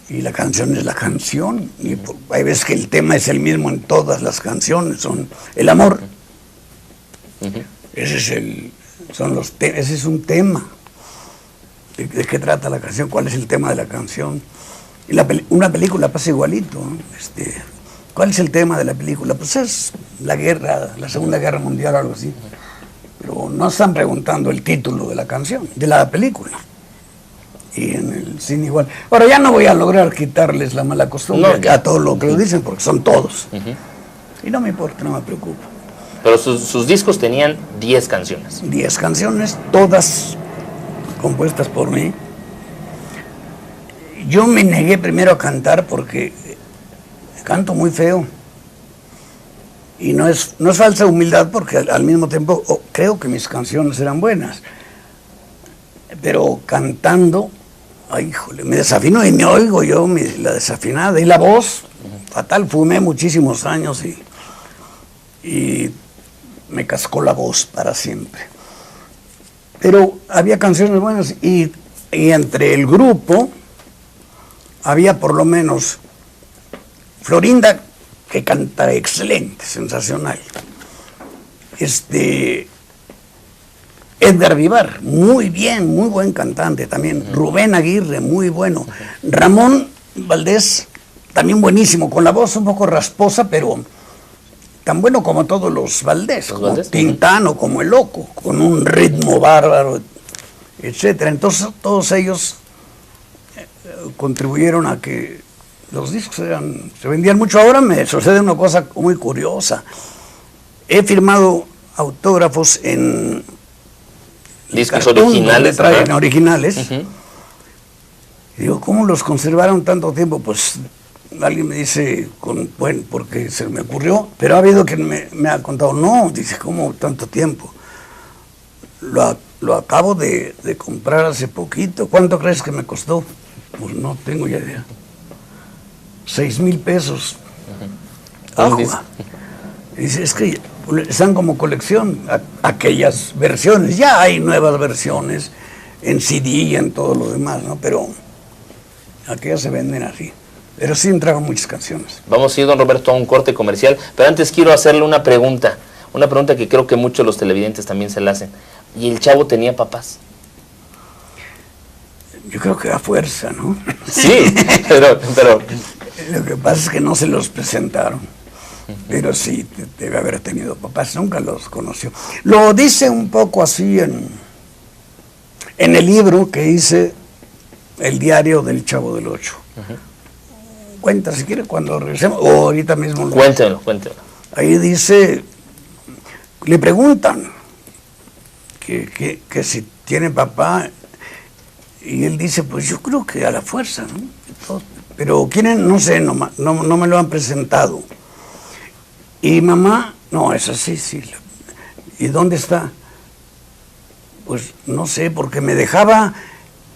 Y la canción es la canción. Y hay veces que el tema es el mismo en todas las canciones, son el amor. Ese es un tema. ¿De qué trata la canción? ¿Cuál es el tema de la canción? Y una película pasa igualito, ¿no? ¿Cuál es el tema de la película? Pues es la guerra, la Segunda Guerra Mundial o algo así. Pero no están preguntando el título de la canción, de la película. Y en el cine igual. Ahora ya no voy a lograr quitarles la mala costumbre a todo lo que lo dicen, porque son todos. Y no me importa, no me preocupa. Pero sus discos tenían 10 canciones. 10 canciones, todas compuestas por mí. Yo me negué primero a cantar porque canto muy feo. Y no es falsa humildad, porque al mismo tiempo creo que mis canciones eran buenas. Pero cantando, ay, híjole, me desafino y me oigo yo la desafinada. Y la voz, fatal, fumé muchísimos años y me cascó la voz para siempre. Pero había canciones buenas y entre el grupo había por lo menos Florinda, que canta excelente, sensacional. Edgar Vivar, muy bien, muy buen cantante también. Rubén Aguirre, muy bueno. Ramón Valdés, también buenísimo, con la voz un poco rasposa, pero tan bueno como todos los Valdés, como Tintán o como El Loco, con un ritmo bárbaro, etcétera. Entonces todos ellos contribuyeron a que los discos se vendían mucho. Ahora me sucede una cosa muy curiosa. He firmado autógrafos en discos originales. En originales. Y digo, ¿cómo los conservaron tanto tiempo? Pues alguien me dice, porque se me ocurrió, pero ha habido quien me ha contado, no, dice, ¿cómo tanto tiempo? Lo acabo de comprar hace poquito. ¿Cuánto crees que me costó? Pues no tengo ya idea. 6,000 pesos. Agua. Dice, es que están como colección aquellas versiones. Ya hay nuevas versiones en CD y en todo lo demás, ¿no? Pero aquellas se venden así. Pero sí entraron muchas canciones. Vamos a ir, don Roberto, a un corte comercial, pero antes quiero hacerle una pregunta que creo que muchos de los televidentes también se la hacen. ¿Y el Chavo tenía papás? Yo creo que a fuerza, ¿no? Sí, pero... Lo que pasa es que no se los presentaron, pero sí debe haber tenido papás, nunca los conoció. Lo dice un poco así en el libro que hice, El diario del Chavo del Ocho. Cuenta, si quiere, cuando regresemos, o ahorita mismo. Cuéntelo. Ahí dice, le preguntan que si tiene papá, y él dice, pues yo creo que a la fuerza, ¿no? Pero quieren, no sé, no me lo han presentado. Y mamá, no, es así, sí. ¿Y dónde está? Pues no sé, porque me dejaba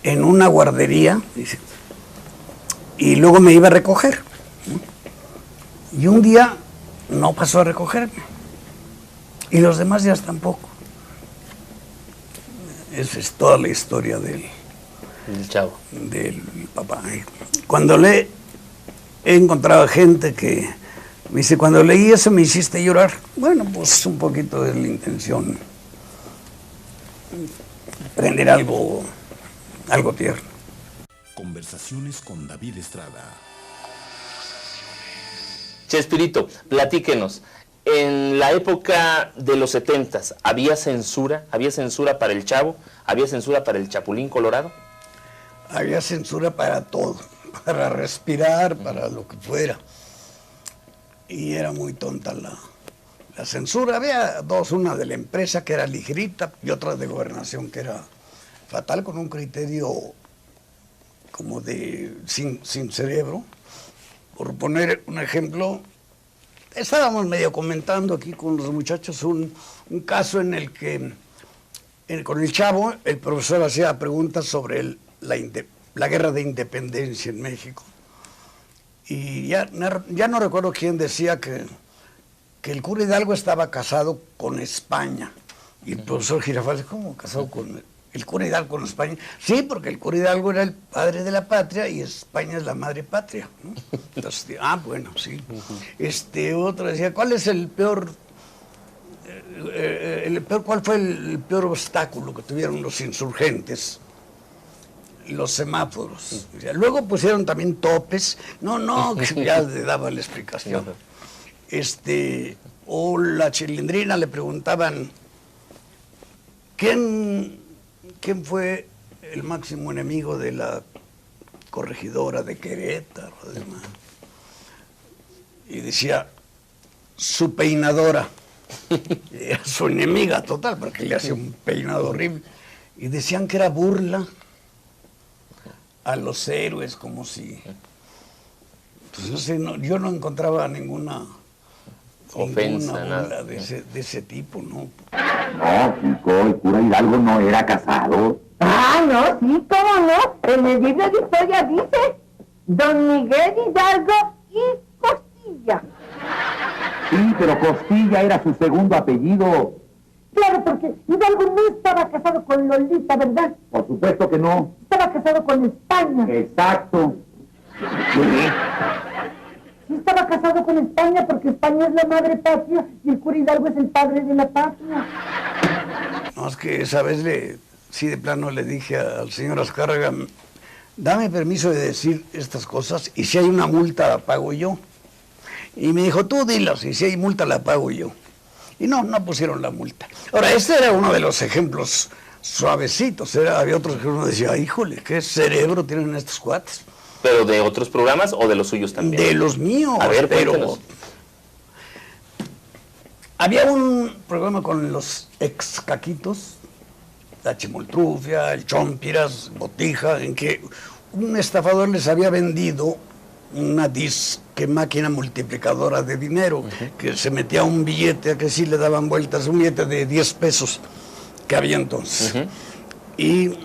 en una guardería, dice, y luego me iba a recoger. Y un día no pasó a recogerme. Y los demás días tampoco. Esa es toda la historia del Chavo. Del papá. Cuando he encontrado gente que me dice, cuando leí eso me hiciste llorar. Bueno, pues un poquito de la intención. Aprender algo tierno. Conversaciones con David Estrada. Chespirito, platíquenos. En la época de los 70s, ¿había censura? ¿Había censura para el Chavo? ¿Había censura para el Chapulín Colorado? Había censura para todo, para respirar, para lo que fuera. Y era muy tonta la censura. Había dos, una de la empresa que era ligerita y otra de gobernación que era fatal, con un criterio como de sin cerebro. Por poner un ejemplo, estábamos medio comentando aquí con los muchachos un caso en el que con el Chavo el profesor hacía preguntas sobre la guerra de independencia en México. Y ya no recuerdo quién decía que el cura Hidalgo estaba casado con España. Y el profesor Girafales, ¿cómo casado con el cura Hidalgo con España? Sí, porque el cura Hidalgo era el padre de la patria y España es la madre patria, ¿no? Entonces, bueno, sí. Otro decía, ¿cuál es el peor ¿cuál fue el peor obstáculo que tuvieron los insurgentes? Los semáforos. Luego pusieron también topes. No, que ya le daba la explicación. O la Chilindrina le preguntaban, ¿quién fue el máximo enemigo de la corregidora de Querétaro? Además? Y decía, su peinadora. Era su enemiga total, porque le hacía un peinado horrible. Y decían que era burla a los héroes, como si... Pues no sé, yo no encontraba ninguna ofensa, burla nada. de ese tipo, ¿no? No, Kiko, el cura Hidalgo no era casado. Ah, no, sí, cómo no. En el libro de historia dice Don Miguel Hidalgo y Costilla. Sí, pero Costilla era su segundo apellido. Claro, porque Hidalgo no estaba casado con Lolita, ¿verdad? Por supuesto que no. Estaba casado con España. Exacto. Sí estaba casado con España porque España es la madre patria y el cura Hidalgo es el padre de la patria. No, es que esa vez sí de plano le dije al señor Azcárraga, dame permiso de decir estas cosas y si hay una multa la pago yo. Y me dijo, tú dilas, y si hay multa la pago yo. Y no pusieron la multa. Ahora, este era uno de los ejemplos suavecitos. Había otros que uno decía, híjole, qué cerebro tienen estos cuates. ¿Pero de otros programas o de los suyos también? De los míos, A ver, pero... cuéntanos. Había un programa con los ex caquitos, la Chimoltrufia, el Chompiras, Botija, en que un estafador les había vendido una disque máquina multiplicadora de dinero, que se metía un billete, a que sí le daban vueltas, un billete de 10 pesos que había entonces. Y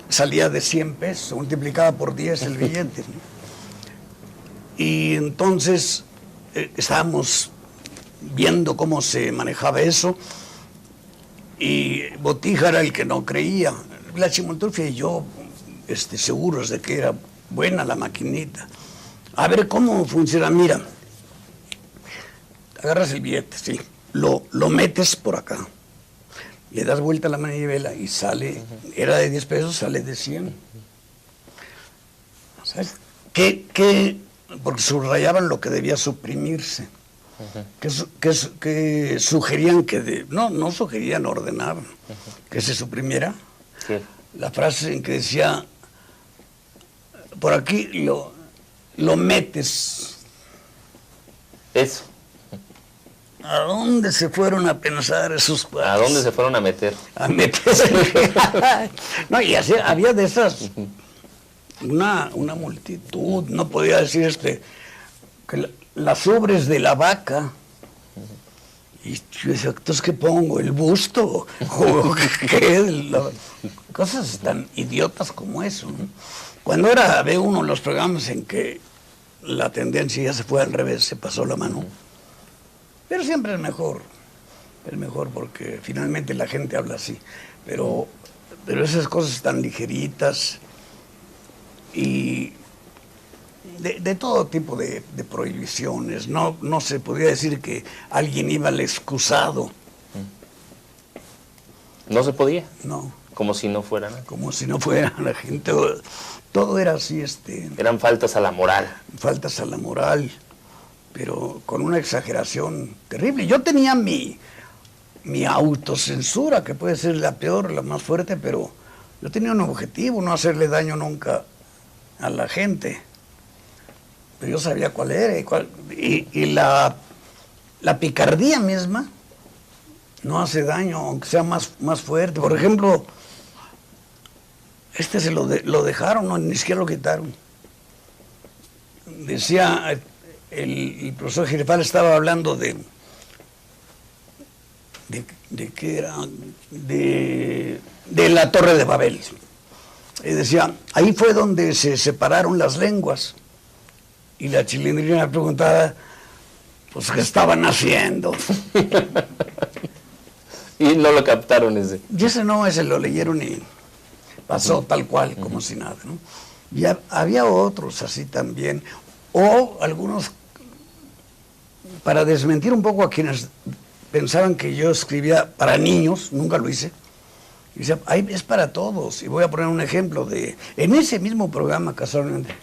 salía de 100 pesos, multiplicaba por 10 el billete. Y entonces estábamos viendo cómo se manejaba eso, y Botija era el que no creía. La Chimoltrufia y yo, seguros de que era buena la maquinita. A ver cómo funciona, mira, agarras el billete, sí, lo metes por acá, le das vuelta a la manivela y sale, era de 10 pesos, sale de 100. ¿Sabes? Porque subrayaban lo que debía suprimirse, que sugerían que, no sugerían, ordenaban, que se suprimiera. Sí. La frase en que decía, por aquí lo metes. Eso. ¿A dónde se fueron a pensar esos cuates? ¿A dónde se fueron a meter? A meterse. No, y así había de esas una multitud. No podía decir que las ubres de la vaca. Y yo decía, entonces, ¿qué pongo? ¿El busto? ¿O qué? Cosas tan idiotas como eso, ¿no? Cuando ve uno los programas en que la tendencia ya se fue al revés, se pasó la mano. Pero siempre es mejor porque finalmente la gente habla así. Pero esas cosas tan ligeritas y de todo tipo de prohibiciones, no se podía decir que alguien iba al excusado. ¿No se podía? No. Como si no fuera nada. Como si no fuera la gente. Todo era así, Eran faltas a la moral. Faltas a la moral, pero con una exageración terrible. Yo tenía mi autocensura, que puede ser la peor, la más fuerte, pero yo tenía un objetivo, no hacerle daño nunca a la gente. Pero yo sabía cuál era y la picardía misma no hace daño, aunque sea más fuerte. Por ejemplo, se lo dejaron, no, ni siquiera lo quitaron. Decía, el profesor Girfal estaba hablando de qué era, de la Torre de Babel. Y decía, ahí fue donde se separaron las lenguas. Y la Chilindrina preguntaba, pues, ¿qué estaban haciendo? Y no lo captaron ese. Y ese lo leyeron y pasó tal cual, como si nada, ¿no? Y había otros así también, o algunos, para desmentir un poco a quienes pensaban que yo escribía para niños, nunca lo hice. Y decía, "Ay, es para todos". Y voy a poner un ejemplo en ese mismo programa, casualmente,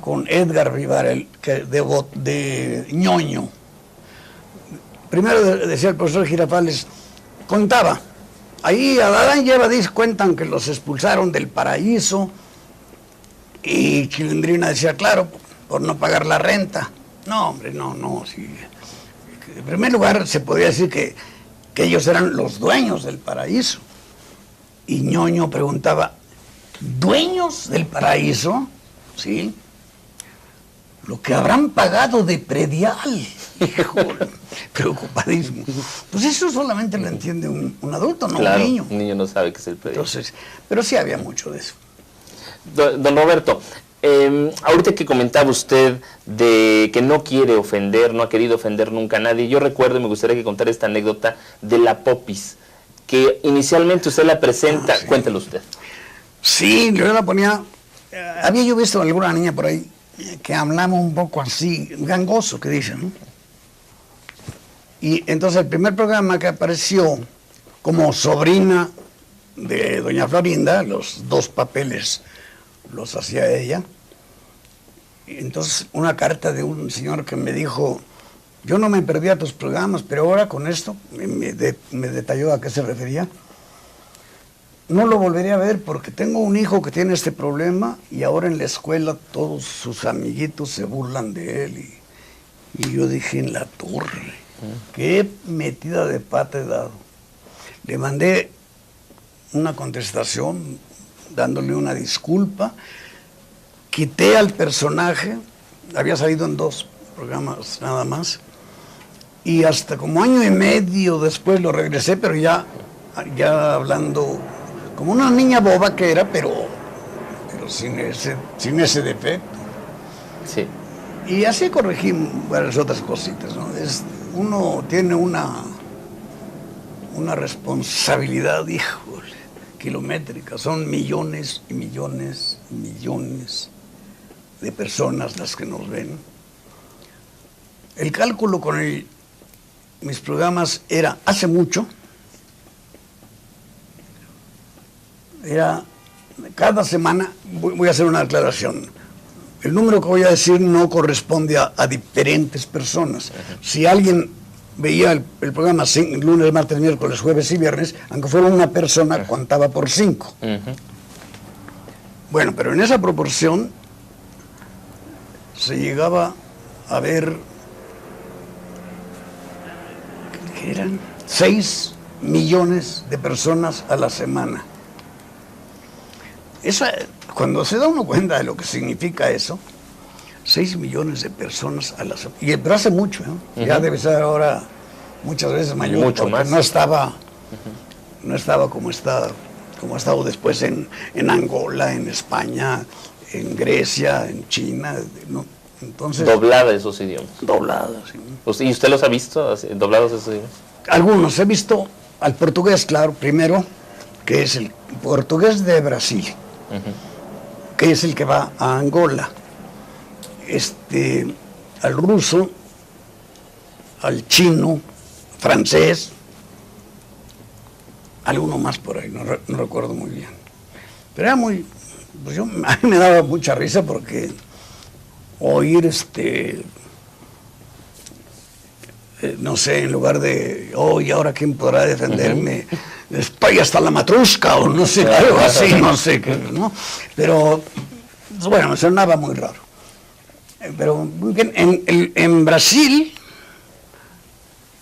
con Edgar Vivar, de ñoño. Primero decía el profesor Girafales, contaba, ahí a Adán y Eva cuentan que los expulsaron del paraíso, y Chilindrina decía, claro, por no pagar la renta. No, hombre, no, sí. En primer lugar, se podría decir que ellos eran los dueños del paraíso. Y ñoño preguntaba, ¿dueños del paraíso? Sí. Lo que habrán pagado de predial. Híjole, preocupadísimo. Pues eso solamente lo entiende un adulto, no claro, un niño. Un niño no sabe qué es el predial. Entonces, pero sí había mucho de eso. Don Roberto, ahorita que comentaba usted de que no quiere ofender, no ha querido ofender nunca a nadie, yo recuerdo y me gustaría que contara esta anécdota de la popis, que inicialmente usted la presenta, sí. Cuéntelo usted. Sí, yo la ponía, había yo visto a alguna niña por ahí que hablaba un poco así, gangoso, que dicen, ¿no? Y entonces el primer programa que apareció como sobrina de doña Florinda, los dos papeles los hacía ella. Y entonces una carta de un señor que me dijo, yo no me perdía tus programas, pero ahora con esto, me detalló a qué se refería. No lo volveré a ver porque tengo un hijo que tiene este problema y ahora en la escuela todos sus amiguitos se burlan de él. Y yo dije, en la torre, qué metida de pata he dado. Le mandé una contestación dándole una disculpa, quité al personaje, había salido en 2 programas nada más, y hasta como año y medio después lo regresé, pero ya hablando como una niña boba que era, pero sin ese defecto. Sí. Y así corregí varias otras cositas, ¿no? Uno tiene una responsabilidad, híjole, kilométrica. Son millones y millones y millones de personas las que nos ven. El cálculo con mis programas era, hace mucho, era cada semana, voy a hacer una aclaración. El número que voy a decir no corresponde a diferentes personas. Si alguien veía el programa lunes, martes, miércoles, jueves y viernes, aunque fuera una persona, contaba por 5. Bueno, pero en esa proporción se llegaba a ver que eran 6 millones de personas a la semana. Eso, cuando se da uno cuenta de lo que significa eso, 6 millones de personas a la semana. Pero hace mucho, ¿eh? Ya debe ser ahora muchas veces mayor. Mucho más. No estaba como ha estado después en Angola, en España, en Grecia, en China. ¿No? Entonces, doblada esos idiomas. Doblada, sí. ¿Y usted los ha visto doblados esos idiomas? Algunos. He visto al portugués, claro, primero, que es el portugués de Brasil, que es el que va a Angola. Al ruso, al chino, francés, alguno más por ahí, no recuerdo muy bien. Pero era muy, pues a mí me daba mucha risa porque oír no sé, en lugar de, ¿y ahora quién podrá defenderme? Estoy hasta la matrusca, o no sé, algo así, no sé qué, ¿no? Pero, bueno, me sonaba muy raro. Pero, muy bien, en Brasil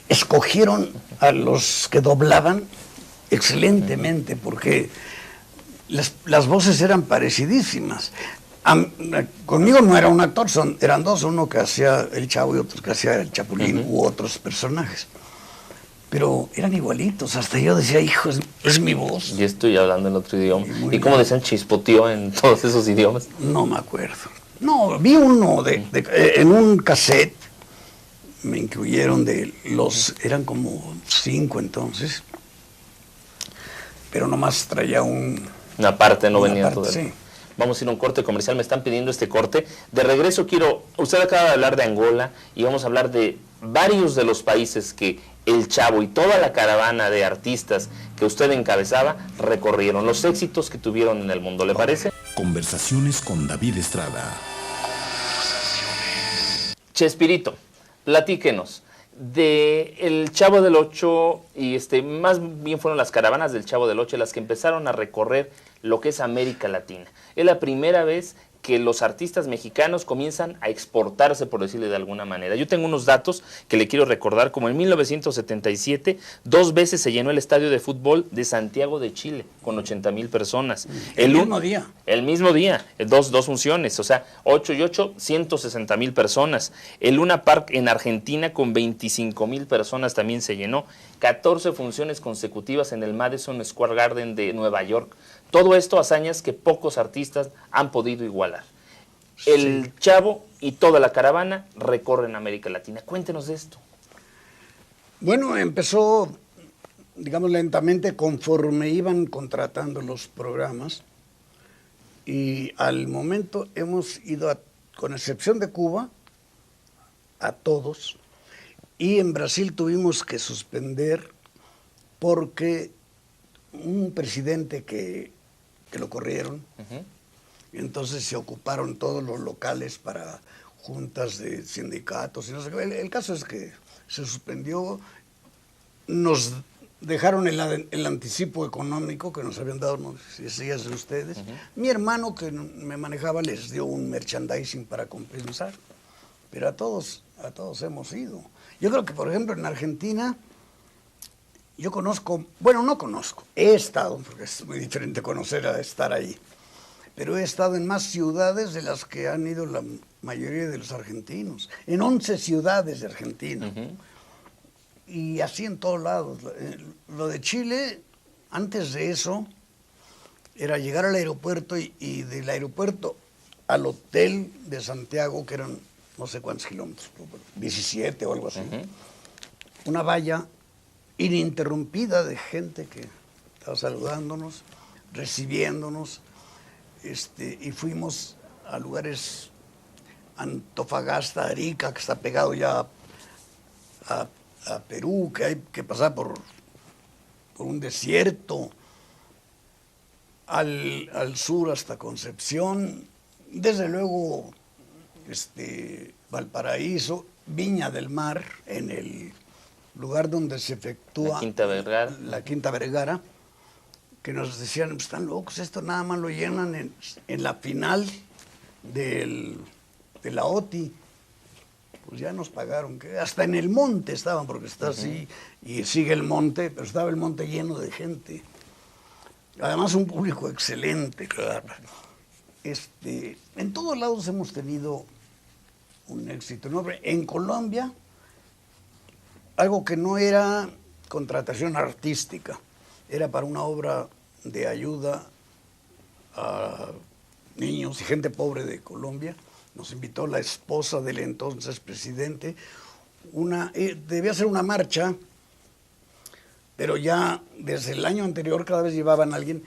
escogieron a los que doblaban excelentemente, porque las voces eran parecidísimas. Conmigo no era un actor, eran 2, uno que hacía el Chavo y otro que hacía el Chapulín u otros personajes. Pero eran igualitos, hasta yo decía, hijo, es mi voz. Y estoy hablando en otro idioma. ¿Y cómo decían chispoteó en todos esos idiomas? No me acuerdo. No, vi uno en un cassette, me incluyeron eran como 5 entonces, pero nomás traía una parte, no venía todo. Sí. Vamos a ir a un corte comercial, me están pidiendo este corte. De regreso usted acaba de hablar de Angola y vamos a hablar de varios de los países que el Chavo y toda la caravana de artistas que usted encabezaba recorrieron, los éxitos que tuvieron en el mundo, ¿le parece? Conversaciones con David Estrada. Chespirito, platíquenos de el Chavo del Ocho y más bien fueron las caravanas del Chavo del Ocho las que empezaron a recorrer lo que es América Latina. Es la primera vez que los artistas mexicanos comienzan a exportarse, por decirle de alguna manera. Yo tengo unos datos que le quiero recordar, como en 1977, 2 veces se llenó el estadio de fútbol de Santiago de Chile, con 80,000 personas. El mismo día. El mismo día, dos funciones, o sea, 8 y 8, 160,000 personas. El Luna Park en Argentina con 25,000 personas también se llenó. 14 funciones consecutivas en el Madison Square Garden de Nueva York. Todo esto hazañas que pocos artistas han podido igualar. El Chavo y toda la caravana recorren América Latina. Cuéntenos de esto. Bueno, empezó, digamos, lentamente conforme iban contratando los programas y al momento hemos ido, con excepción de Cuba, a todos, y en Brasil tuvimos que suspender porque un presidente que lo corrieron, entonces se ocuparon todos los locales para juntas de sindicatos y no sé qué. El caso es que se suspendió, nos dejaron el anticipo económico que nos habían dado, no sé si es de ustedes. Mi hermano que me manejaba les dio un merchandising para compensar, pero a todos hemos ido. Yo creo que, por ejemplo, en Argentina, yo conozco, bueno, no conozco, he estado, porque es muy diferente conocer a estar ahí, pero he estado en más ciudades de las que han ido la mayoría de los argentinos, en 11 ciudades de Argentina, y así en todos lados. Lo de Chile, antes de eso, era llegar al aeropuerto y del aeropuerto al hotel de Santiago, que eran no sé cuántos kilómetros, 17 o algo así, una valla ininterrumpida de gente que estaba saludándonos, recibiéndonos, y fuimos a lugares, Antofagasta, Arica, que está pegado ya a Perú, que hay que pasar por un desierto, al sur hasta Concepción, desde luego Valparaíso, Viña del Mar, en el lugar donde se efectúa la Quinta Vergara, que nos decían, están locos, esto nada más lo llenan en la final de la OTI. Pues ya nos pagaron, que hasta en el monte estaban, porque está así, y sigue el monte, pero estaba el monte lleno de gente. Además un público excelente, claro. En todos lados hemos tenido un éxito enorme. En Colombia, algo que no era contratación artística, era para una obra de ayuda a niños y gente pobre de Colombia. Nos invitó la esposa del entonces presidente. Debía ser una marcha, pero ya desde el año anterior cada vez llevaban a alguien.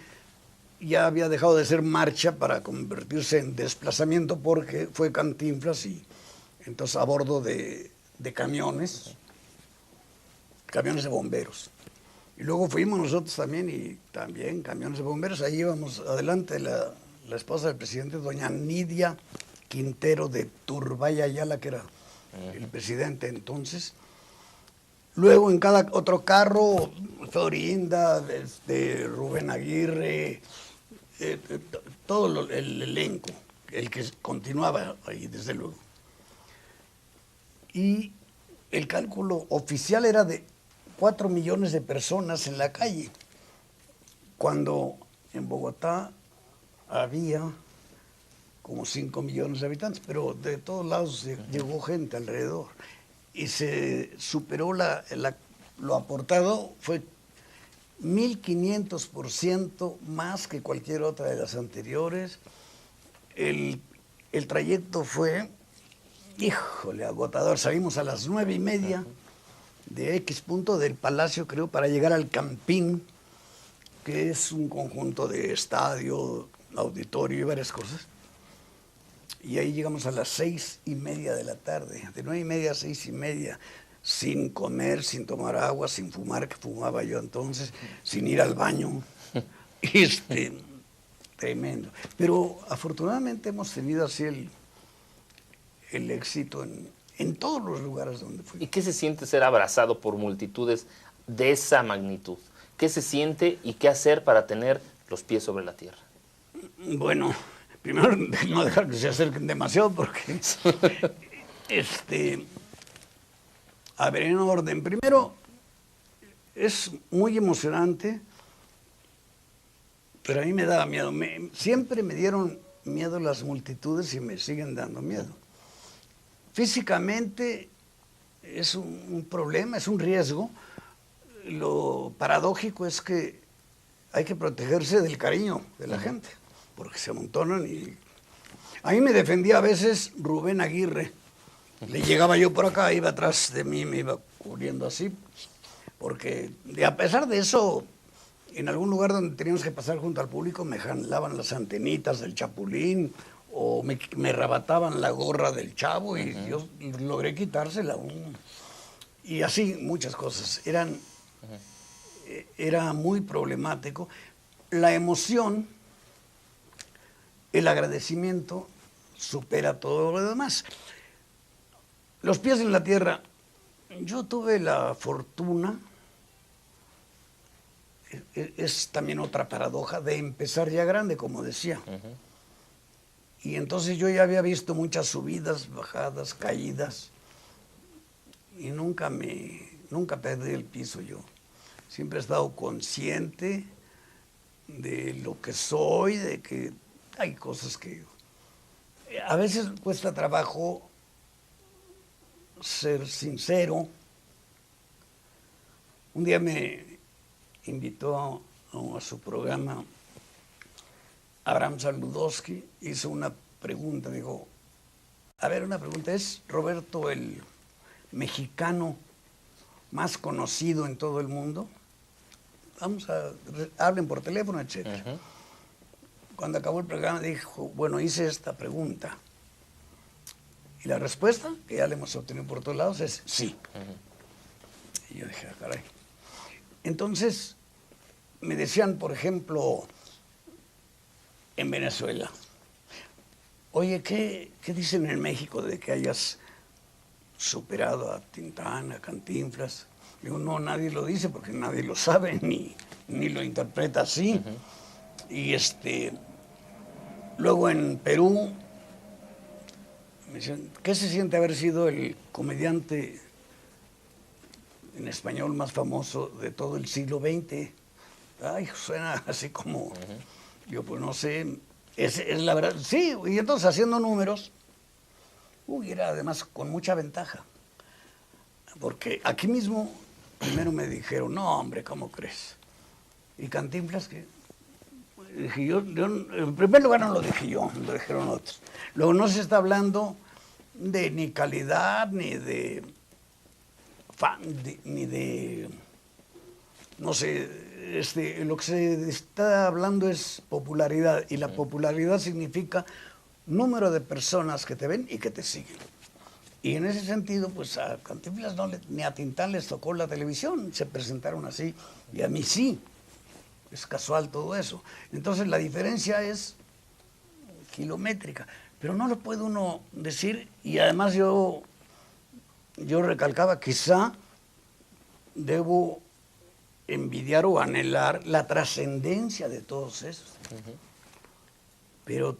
Ya había dejado de ser marcha para convertirse en desplazamiento porque fue Cantinflas y entonces a bordo de camiones de bomberos. Y luego fuimos nosotros también, y también camiones de bomberos. Ahí íbamos adelante la esposa del presidente, doña Nidia Quintero de Turbay Ayala, que era el presidente entonces. Luego en cada otro carro, Florinda, Rubén Aguirre, todo el elenco, el que continuaba ahí, desde luego. Y el cálculo oficial era de 4 millones de personas en la calle, cuando en Bogotá había como 5 millones de habitantes, pero de todos lados llegó gente alrededor. Y se superó lo aportado, fue 1500% más que cualquier otra de las anteriores. El trayecto fue, híjole, agotador. Salimos a las 9:30 de X punto del Palacio, creo, para llegar al Campín, que es un conjunto de estadio, auditorio y varias cosas. Y ahí llegamos a las 6:30 de la tarde, de 9:30 a 6:30, sin comer, sin tomar agua, sin fumar, que fumaba yo entonces, sin ir al baño. Tremendo. Pero afortunadamente hemos tenido así el éxito en todos los lugares donde fui. ¿Y qué se siente ser abrazado por multitudes de esa magnitud? ¿Qué se siente y qué hacer para tener los pies sobre la tierra? Bueno, primero no dejar que se acerquen demasiado porque a ver, en orden. Primero, es muy emocionante, pero a mí me daba miedo. Siempre me dieron miedo las multitudes y me siguen dando miedo. Físicamente es un problema, es un riesgo. Lo paradójico es que hay que protegerse del cariño de la gente, porque se amontonan y... A mí me defendía a veces Rubén Aguirre. Le llegaba yo por acá, iba atrás de mí, me iba cubriendo así, porque a pesar de eso, en algún lugar donde teníamos que pasar junto al público, me jalaban las antenitas del Chapulín, o me arrebataban la gorra del Chavo, y yo logré quitársela. Y así, muchas cosas. Era muy problemático. La emoción, el agradecimiento, supera todo lo demás. Los pies en la tierra. Yo tuve la fortuna, es también otra paradoja, de empezar ya grande, como decía. Y entonces yo ya había visto muchas subidas, bajadas, caídas, y nunca perdí el piso yo. Siempre he estado consciente de lo que soy, de que hay cosas que... A veces cuesta trabajo ser sincero. Un día me invitó a su programa Abraham Saludowski, hizo una pregunta, dijo, a ver, una pregunta, ¿es Roberto el mexicano más conocido en todo el mundo? Hablen por teléfono, etc. Cuando acabó el programa dijo, bueno, hice esta pregunta. Y la respuesta, que ya la hemos obtenido por todos lados, es sí. Y yo dije, caray. Entonces, me decían, por ejemplo, en Venezuela, oye, ¿qué dicen en México de que hayas superado a Tintán, a Cantinflas? Digo, no, nadie lo dice porque nadie lo sabe, ni lo interpreta así. Y luego en Perú, me dicen, ¿qué se siente haber sido el comediante en español más famoso de todo el siglo XX? Ay, suena así como... Yo, pues no sé, es la verdad. Sí, y entonces haciendo números, era además con mucha ventaja. Porque aquí mismo, primero me dijeron, no, hombre, ¿cómo crees? Y Cantinflas, que... Dije yo, en primer lugar no lo dije yo, lo dijeron otros. Luego no se está hablando de ni calidad, ni de no sé, lo que se está hablando es popularidad, y la popularidad significa número de personas que te ven y que te siguen. Y en ese sentido, pues a Cantinflas ni a Tintán les tocó la televisión, se presentaron así, y a mí sí. Es casual todo eso. Entonces la diferencia es kilométrica, pero no lo puede uno decir, y además yo recalcaba, quizá debo envidiar o anhelar la trascendencia de todos esos. Pero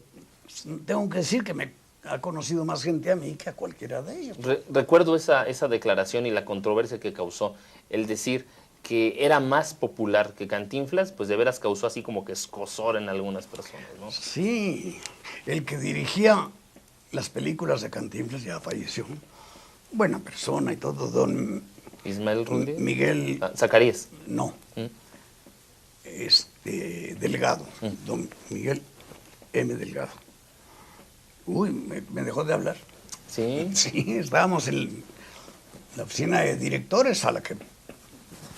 tengo que decir que me ha conocido más gente a mí que a cualquiera de ellos. Recuerdo esa declaración y la controversia que causó el decir que era más popular que Cantinflas, pues de veras causó así como que escozor en algunas personas, ¿no? Sí, el que dirigía las películas de Cantinflas ya falleció. Buena persona y todo, don Ismael Rundi. Miguel... Zacarías. No. Delgado. Don Miguel M. Delgado. Uy, me dejó de hablar. Sí. Sí, estábamos en la oficina de directores a la que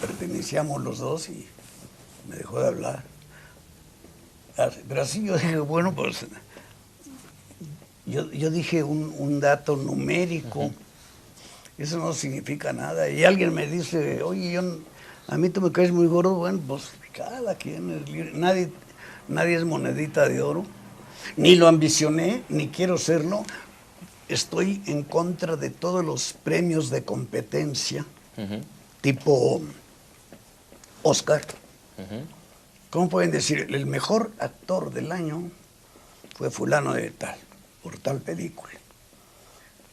pertenecíamos los dos y me dejó de hablar. Pero así yo dije, bueno, pues yo dije un dato numérico. Eso no significa nada. Y alguien me dice, oye, a mí tú me caes muy gordo. Bueno, pues cada quien es libre. Nadie es monedita de oro. Ni lo ambicioné, ni quiero serlo. Estoy en contra de todos los premios de competencia, tipo Oscar. ¿Cómo pueden decir? El mejor actor del año fue fulano de tal, por tal película.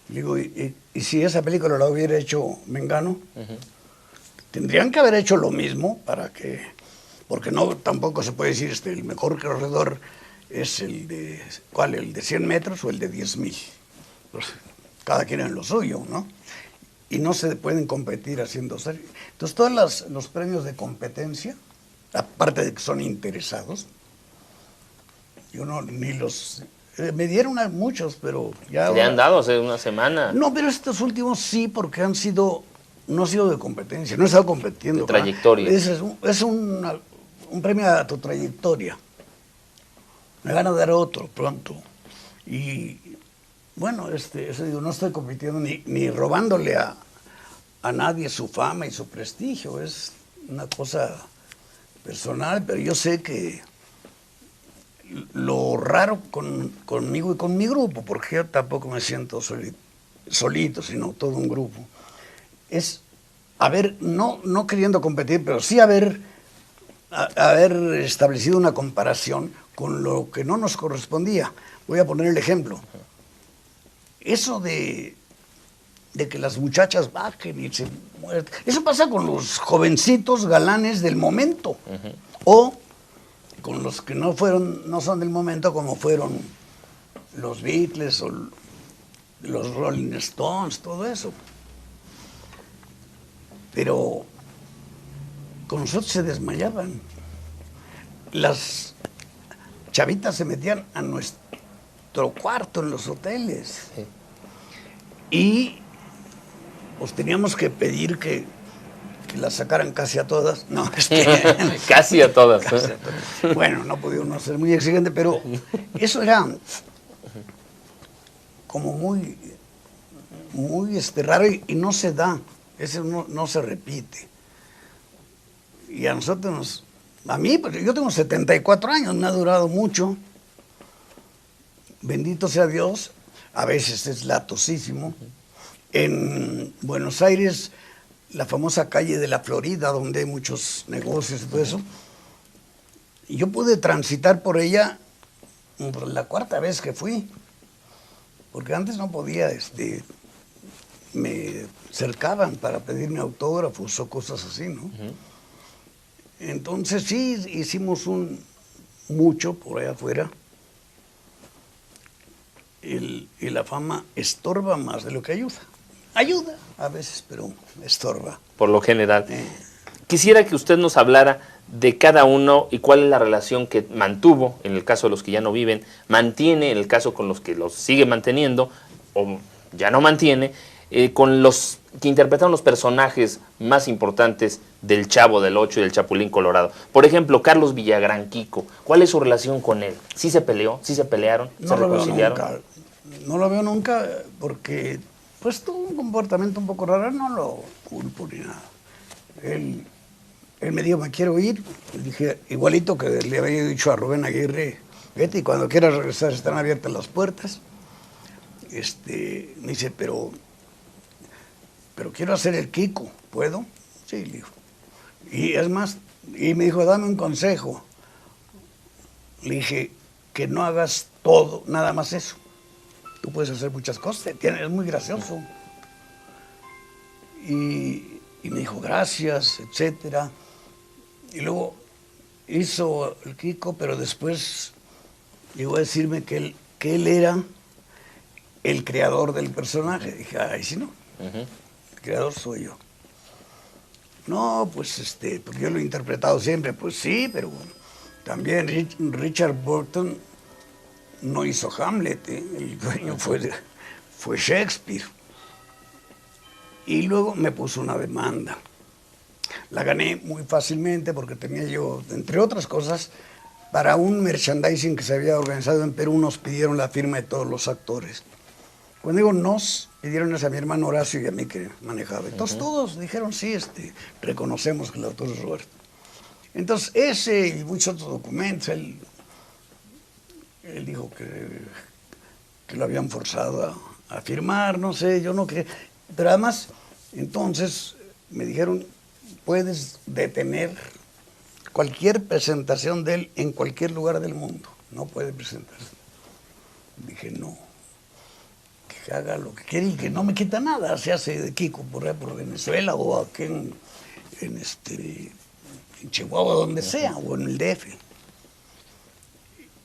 Digo, y si esa película la hubiera hecho Mengano, tendrían que haber hecho lo mismo porque no, tampoco se puede decir el mejor corredor es el de, ¿cuál? ¿El de 100 metros o el de 10,000? Pues, cada quien en lo suyo, ¿no? Y no se pueden competir haciendo series. Entonces, todos los premios de competencia, aparte de que son interesados, yo ni los... me dieron muchos, pero ya... ¿Le han dado hace una semana? No, pero estos últimos sí, porque no ha sido de competencia, no he estado compitiendo. De trayectoria. Es un premio a tu trayectoria. Me van a dar otro pronto. Y bueno, eso digo, no estoy compitiendo ni robándole a nadie su fama y su prestigio. Es una cosa personal, pero yo sé que lo raro conmigo y con mi grupo, porque yo tampoco me siento solito, sino todo un grupo, es no queriendo competir, pero sí haber establecido una comparación con lo que no nos correspondía. Voy a poner el ejemplo. Eso de que las muchachas bajen y se mueran, eso pasa con los jovencitos galanes del momento, o con los que no son del momento, como fueron los Beatles o los Rolling Stones, todo eso. Pero con nosotros se desmayaban. Las chavitas se metían a nuestro cuarto en los hoteles. Sí. Y pues teníamos que pedir que las sacaran casi a todas. No, casi a todas. Casi a todas. Bueno, no podía uno ser muy exigente, pero eso era como muy raro y no se da. Eso no se repite. Y a nosotros a mí, pues yo tengo 74 años, me ha durado mucho. Bendito sea Dios. A veces es latosísimo. En Buenos Aires, la famosa calle de la Florida, donde hay muchos negocios y todo eso, yo pude transitar por ella por la 4ª vez que fui, porque antes no podía, me cercaban para pedirme autógrafos o cosas así, ¿no? Entonces sí, hicimos mucho por allá afuera. Y la fama estorba más de lo que ayuda. Ayuda a veces, pero estorba. Por lo general. Quisiera que usted nos hablara de cada uno y cuál es la relación que mantuvo, en el caso de los que ya no viven, mantiene, en el caso con los que los sigue manteniendo, o ya no mantiene, con los que interpretaron los personajes más importantes del Chavo del Ocho y del Chapulín Colorado. Por ejemplo, Carlos Villagrán, Kiko. ¿Cuál es su relación con él? ¿Sí se peleó? ¿Sí se pelearon? ¿Se reconciliaron? No lo veo nunca porque pues tuvo un comportamiento un poco raro, no lo culpo ni nada. Él me dijo, me quiero ir. Le dije, igualito que le había dicho a Rubén Aguirre, vete y cuando quieras regresar están abiertas las puertas. Me dice, pero quiero hacer el Kiko, ¿puedo? Sí, le dijo. Y es más, y me dijo, dame un consejo. Le dije, que no hagas todo, nada más eso. Tú puedes hacer muchas cosas, es muy gracioso. Y me dijo, gracias, etcétera. Y luego hizo el Kiko, pero después llegó a decirme que él era el creador del personaje. Dije, ay, sí, no. El creador soy yo. No, pues porque yo lo he interpretado siempre. Pues sí, pero también Richard Burton no hizo Hamlet, el dueño fue Shakespeare. Y luego me puso una demanda. La gané muy fácilmente porque tenía yo, entre otras cosas, para un merchandising que se había organizado en Perú, nos pidieron la firma de todos los actores. Cuando digo nos, pidieron a mi hermano Horacio y a mí que manejaba. Entonces todos dijeron, sí, reconocemos que el autor es Roberto. Entonces ese y muchos otros documentos, él dijo que lo habían forzado a firmar, no sé, yo no quería. Pero además, entonces me dijeron, puedes detener cualquier presentación de él en cualquier lugar del mundo. No puede presentarse. Dije, no. Que haga lo que quiere y que no me quita nada. Se hace de Kiko por allá por Venezuela o aquí en Chihuahua, donde sea, o en el DF.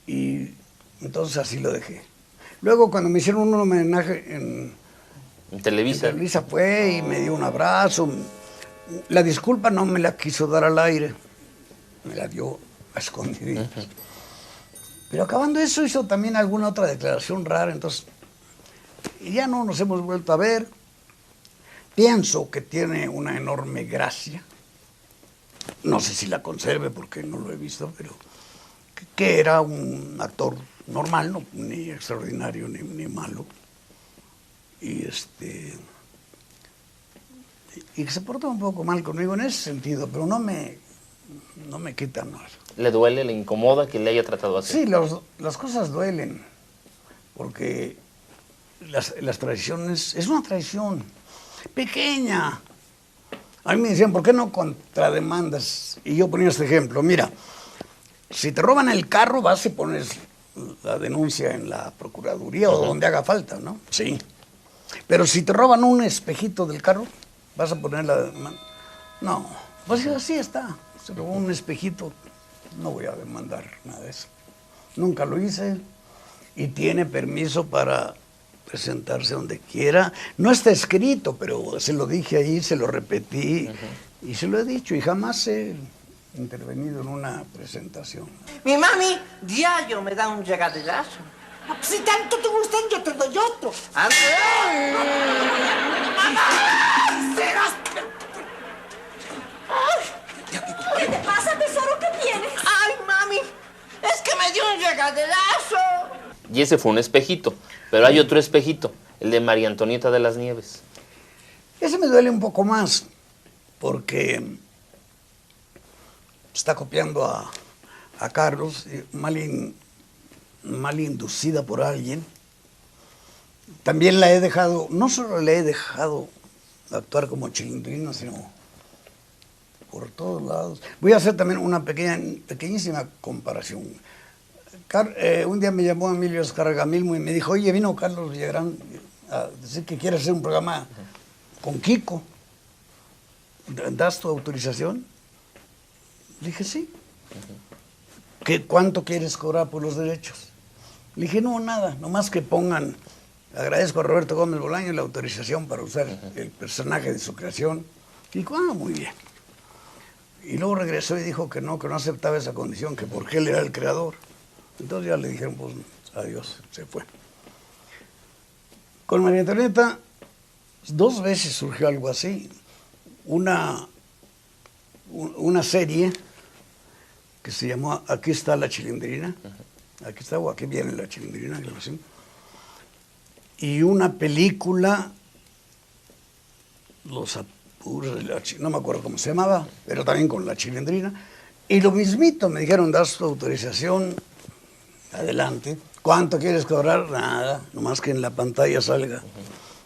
Y entonces así lo dejé. Luego cuando me hicieron un homenaje en Televisa. En Televisa fue y me dio un abrazo. La disculpa no me la quiso dar al aire, me la dio a escondiditas. Pero acabando eso hizo también alguna otra declaración rara, entonces ya no nos hemos vuelto a ver. Pienso que tiene una enorme gracia. No sé si la conserve porque no lo he visto, pero que era un actor normal, no, ni extraordinario ni malo. Y que se porta un poco mal conmigo en ese sentido, pero no me quita nada. ¿Le duele, le incomoda que le haya tratado así? Sí, las cosas duelen, porque las traiciones, es una traición pequeña. A mí me decían, ¿por qué no contrademandas? Y yo ponía este ejemplo, mira, si te roban el carro, vas y pones la denuncia en la Procuraduría o donde haga falta, ¿no? Sí. Pero si te roban un espejito del carro, vas a poner la demanda. No, pues así está. Se robó un espejito, no voy a demandar nada de eso. Nunca lo hice y tiene permiso para presentarse donde quiera. No está escrito, pero se lo dije ahí, se lo repetí y se lo he dicho y jamás he intervenido en una presentación. Mi mami diario me da un llegaderazo. Si tanto te gustan, yo te doy otro. ¿Qué te pasa, tesoro? ¿Qué tienes? ¡Ay, mami! ¡Es que me dio un llegaderazo! Y ese fue un espejito, pero hay otro espejito, el de María Antonieta de las Nieves. Ese me duele un poco más, porque está copiando a Carlos, mal inducida por alguien. También la he dejado, no solo le he dejado actuar como Chilindrina, sino por todos lados. Voy a hacer también una pequeñísima comparación. Un día me llamó Emilio Escargamilmo y me dijo, oye, vino Carlos Villagrán a decir que quiere hacer un programa con Kiko. ¿Das tu autorización? Le dije, sí. ¿Cuánto quieres cobrar por los derechos? Le dije, no, nada, nomás que pongan, agradezco a Roberto Gómez Bolaño la autorización para usar el personaje de su creación. Y dijo, muy bien. Y luego regresó y dijo que no aceptaba esa condición, que porque él era el creador. Entonces ya le dijeron, pues, adiós, se fue. Con María Antonieta, 2 veces surgió algo así. Una serie que se llamó Aquí está la Chilindrina. Aquí está, o aquí viene la Chilindrina, algo así. Y una película, Los Apuros de la Chilindrina, no me acuerdo cómo se llamaba, pero también con la Chilindrina. Y lo mismito, me dijeron, das tu autorización, adelante. ¿Cuánto quieres cobrar? Nada, nomás que en la pantalla salga.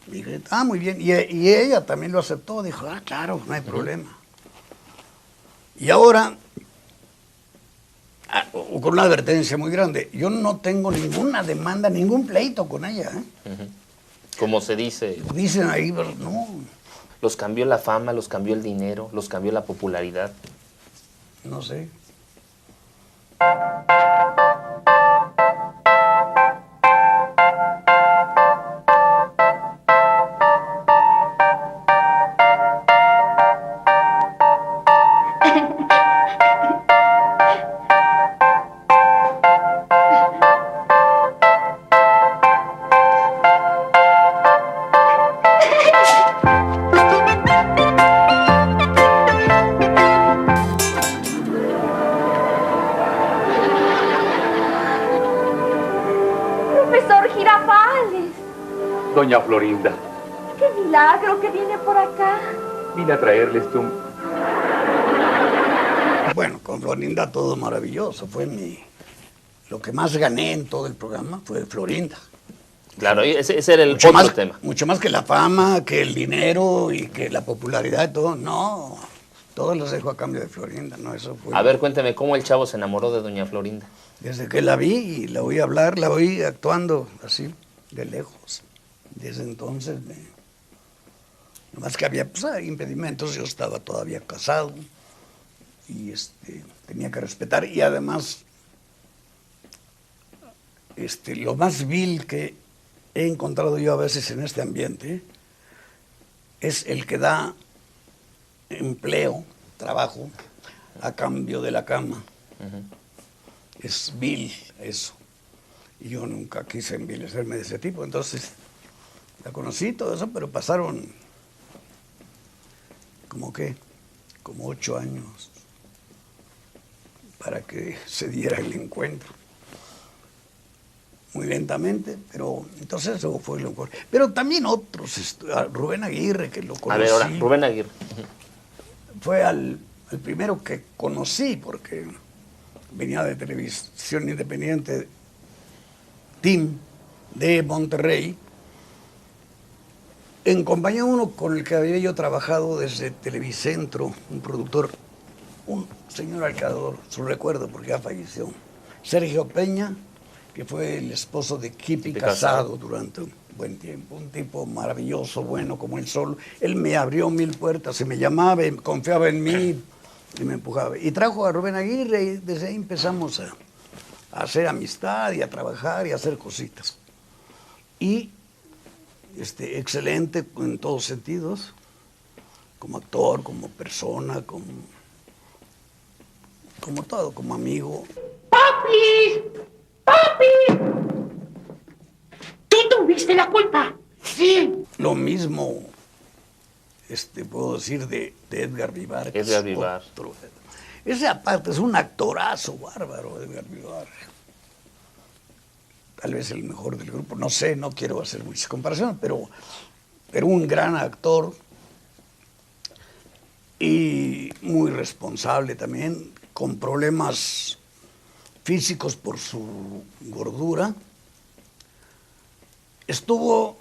Dije, muy bien. Y ella también lo aceptó, dijo, claro, no hay problema. Y ahora, con una advertencia muy grande, yo no tengo ninguna demanda, ningún pleito con ella. Como se dice. Dicen ahí, pero no. ¿Los cambió la fama, los cambió el dinero, los cambió la popularidad? No sé. Girafales. Doña Florinda, ¡Qué milagro que viene por acá! vine a traerles tu... Bueno, con Florinda todo maravilloso. Lo que más gané en todo el programa fue Florinda. Claro, ese era el Mucho otro más, tema. mucho más que la fama, que el dinero y que la popularidad y todo. No, todo los dejo a cambio de Florinda. No, eso fue. A ver, cuénteme, ¿cómo el chavo se enamoró de doña Florinda? Desde que la vi y la oí hablar, la oí actuando así, de lejos. Desde entonces, nomás que había impedimentos, yo estaba todavía casado y tenía que respetar. Y además, lo más vil que he encontrado yo a veces en este ambiente es el que da empleo, trabajo, a cambio de la cama. Es vil eso. Y yo nunca quise envilecerme de ese tipo. Entonces, la conocí todo eso, pero pasaron como 8 años para que se diera el encuentro. Muy lentamente, pero entonces eso fue lo mejor. Pero también otros, Rubén Aguirre, que lo conocí. A ver, ahora, Rubén Aguirre. Fue el primero que conocí, porque venía de Televisión Independiente, Team de Monterrey, en compañía de uno con el que había yo trabajado desde Televicentro, un productor, un señor alcador, su recuerdo porque ya falleció, Sergio Peña, que fue el esposo de Kipi Casado durante un buen tiempo, un tipo maravilloso, bueno como él solo. Él me abrió 1000 puertas, y me llamaba, y confiaba en mí y me empujaba. Y trajo a Rubén Aguirre y desde ahí empezamos a hacer amistad y a trabajar y a hacer cositas. Y excelente en todos sentidos, como actor, como persona, como todo, como amigo. ¡Papi! ¡Papi! ¡Tú tuviste la culpa! ¡Sí! Lo mismo puedo decir de Edgar Vivar. Edgar Vivar. Ese aparte es un actorazo bárbaro, Edgar Vivar. Tal vez el mejor del grupo, no sé, no quiero hacer muchas comparaciones, pero un gran actor y muy responsable también, con problemas físicos por su gordura. Estuvo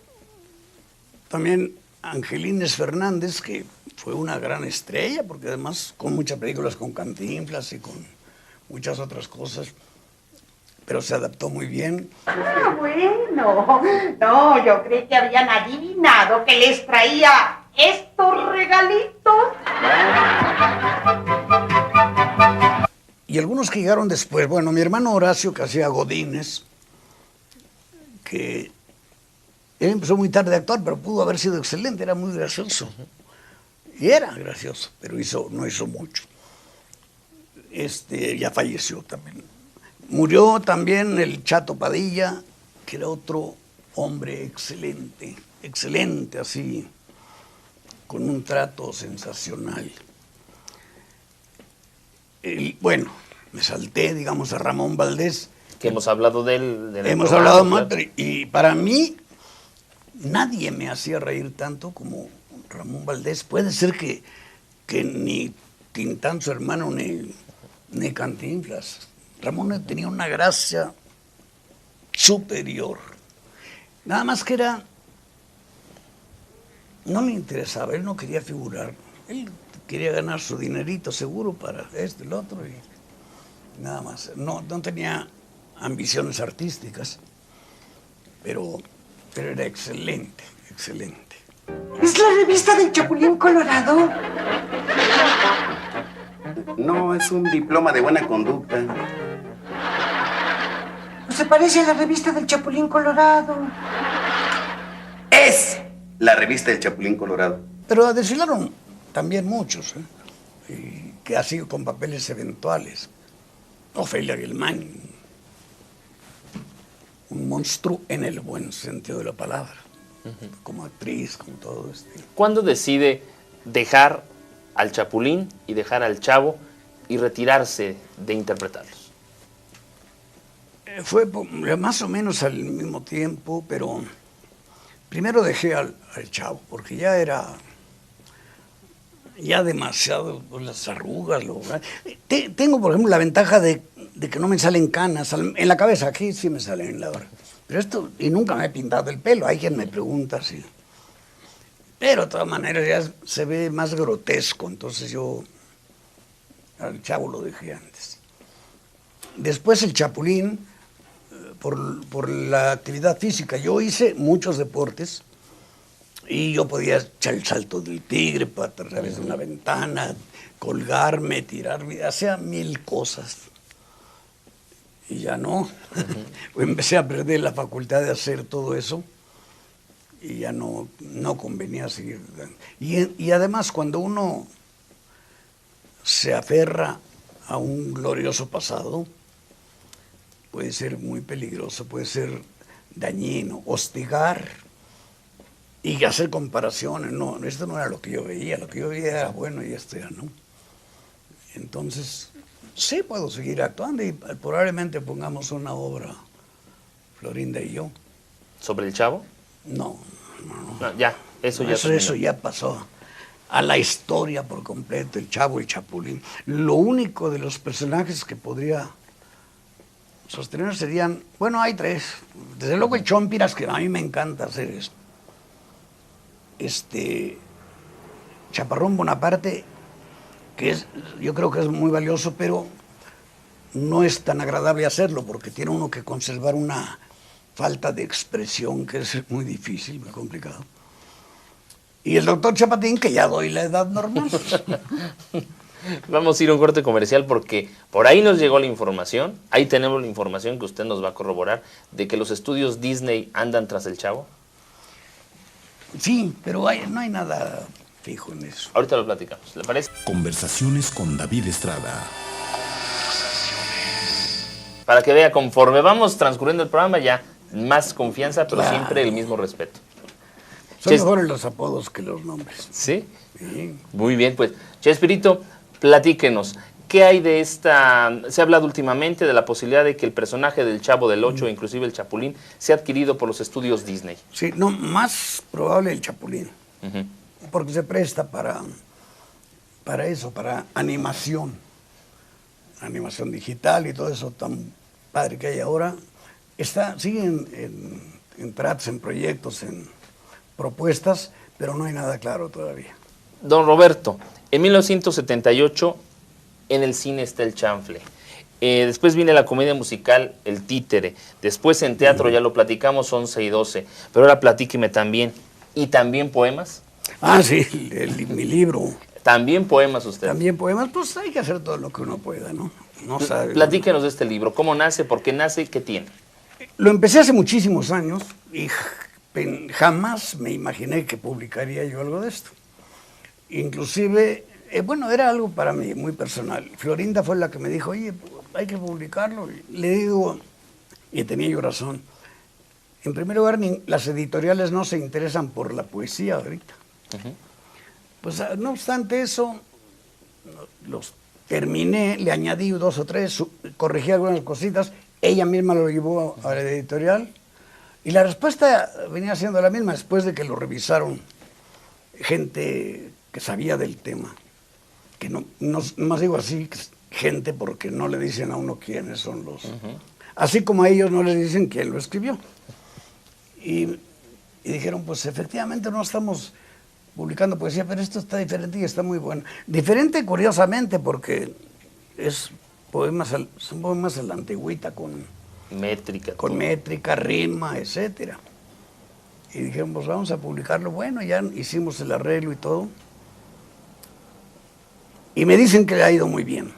también Angelines Fernández, que fue una gran estrella, porque además con muchas películas con Cantinflas y con muchas otras cosas, pero se adaptó muy bien. Ah, bueno. No, yo creí que habían adivinado que les traía estos regalitos. Y algunos que llegaron después, bueno, mi hermano Horacio, que hacía Godínez, que él empezó muy tarde a actuar, pero pudo haber sido excelente, era muy gracioso. Y era gracioso, pero no hizo mucho. Ya falleció también. Murió también el Chato Padilla, que era otro hombre excelente, excelente así, con un trato sensacional. Bueno, me salté, digamos, a Ramón Valdés. Que hemos hablado de él. Hemos hablado más, y para mí nadie me hacía reír tanto como Ramón Valdés. Puede ser que ni Tintán, su hermano, ni Cantinflas. Ramón tenía una gracia superior. Nada más que no le interesaba, él no quería figurar. Él quería ganar su dinerito seguro para el otro, y nada más. No tenía ambiciones artísticas, pero era excelente, excelente. ¿Es la revista del Chapulín Colorado? No, es un diploma de buena conducta. Pues se parece a la revista del Chapulín Colorado. Es la revista del Chapulín Colorado. Pero desfilaron también muchos, y que ha sido con papeles eventuales. Ofelia Guilmán, un monstruo en el buen sentido de la palabra, como actriz, como todo esto. ¿Cuándo decide dejar al Chapulín y dejar al Chavo y retirarse de interpretarlos? Fue más o menos al mismo tiempo, pero primero dejé al Chavo, porque ya era demasiado, pues, las arrugas. Tengo, por ejemplo, la ventaja de que no me salen canas en la cabeza. Aquí sí me salen en la hora. Pero esto, y nunca me he pintado el pelo. Hay quien me pregunta si... Pero de todas maneras ya se ve más grotesco, entonces yo al Chavo lo dejé antes. Después el Chapulín, por la actividad física. Yo hice muchos deportes y yo podía echar el salto del tigre para a través de una ventana, colgarme, tirarme, hacía 1000 cosas. Y ya no. Empecé a perder la facultad de hacer todo eso y ya no convenía seguir. Y además, cuando uno se aferra a un glorioso pasado, puede ser muy peligroso, puede ser dañino, hostigar y hacer comparaciones. No, esto no era lo que yo veía era bueno y esto ya no. Entonces, sí puedo seguir actuando y probablemente pongamos una obra, Florinda y yo. ¿Sobre el Chavo? No, ya, eso ya eso ya pasó a la historia por completo, el Chavo y el Chapulín. Lo único de los personajes que podría sostener serían, bueno, hay 3. Desde luego el Chompiras, que a mí me encanta hacer eso. Chaparrón Bonaparte, que yo creo que es muy valioso, pero no es tan agradable hacerlo porque tiene uno que conservar una falta de expresión que es muy difícil, muy complicado. Y el doctor Chapatín, que ya doy la edad normal. Vamos a ir a un corte comercial porque por ahí nos llegó la información, ahí tenemos la información que usted nos va a corroborar, de que los estudios Disney andan tras el Chavo. Sí, pero no hay nada fijo en eso. Ahorita lo platicamos, ¿le parece? Conversaciones con David Estrada. Para que vea, conforme vamos transcurriendo el programa, ya más confianza, pero siempre el mismo respeto. Son mejores los apodos que los nombres. ¿Sí? Sí. Muy bien, pues, Chespirito, platíquenos, ¿qué hay de esta? Se ha hablado últimamente de la posibilidad de que el personaje del Chavo del Ocho, inclusive el Chapulín, sea adquirido por los estudios Disney. Sí, no, más probable el Chapulín, porque se presta para eso, para animación digital y todo eso tan padre que hay ahora. Siguen en tratos, en proyectos, en propuestas, pero no hay nada claro todavía. Don Roberto, en 1978 en el cine está El Chanfle. Después viene la comedia musical El Títere. Después en teatro, ya lo platicamos, 11 y 12. Pero ahora platíqueme también. ¿Y también poemas? Ah, sí, mi libro. ¿También poemas usted? También poemas, pues hay que hacer todo lo que uno pueda, ¿no? No sabe. Platíquenos de este libro. ¿Cómo nace? ¿Por qué nace? ¿Qué tiene? Lo empecé hace muchísimos años y jamás me imaginé que publicaría yo algo de esto. Inclusive, bueno, era algo para mí muy personal. Florinda fue la que me dijo, oye, hay que publicarlo. Le digo, y tenía yo razón, en primer lugar, las editoriales no se interesan por la poesía ahorita. Pues no obstante eso, los terminé, le añadí 2 o 3, corregí algunas cositas, ella misma lo llevó a la editorial y la respuesta venía siendo la misma después de que lo revisaron gente que sabía del tema, que no más digo así, gente porque no le dicen a uno quiénes son los... Así como a ellos no les dicen quién lo escribió. Y dijeron, pues efectivamente no estamos publicando poesía, pero esto está diferente y está muy bueno. Diferente curiosamente porque son poemas a la antigüita con métrica, rima, etcétera. Y dijeron, pues vamos a publicarlo. Bueno, ya hicimos el arreglo y todo. Y me dicen que le ha ido muy bien.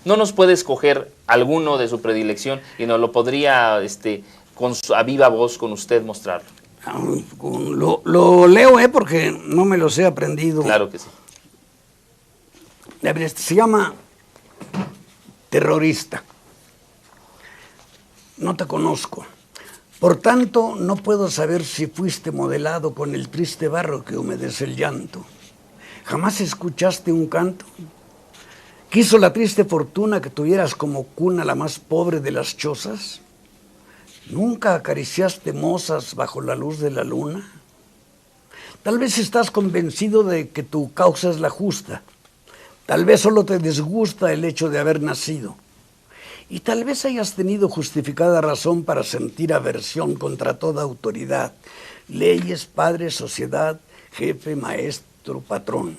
¿No nos puede escoger alguno de su predilección y nos lo podría, a viva voz con usted mostrarlo? Lo leo, porque no me los he aprendido. Claro que sí. A ver, se llama Terrorista. No te conozco. Por tanto, no puedo saber si fuiste modelado con el triste barro que humedece el llanto. ¿Jamás escuchaste un canto? ¿Quiso la triste fortuna que tuvieras como cuna la más pobre de las chozas? ¿Nunca acariciaste mozas bajo la luz de la luna? Tal vez estás convencido de que tu causa es la justa. Tal vez solo te disgusta el hecho de haber nacido. Y tal vez hayas tenido justificada razón para sentir aversión contra toda autoridad, leyes, padre, sociedad, jefe, maestro, patrón.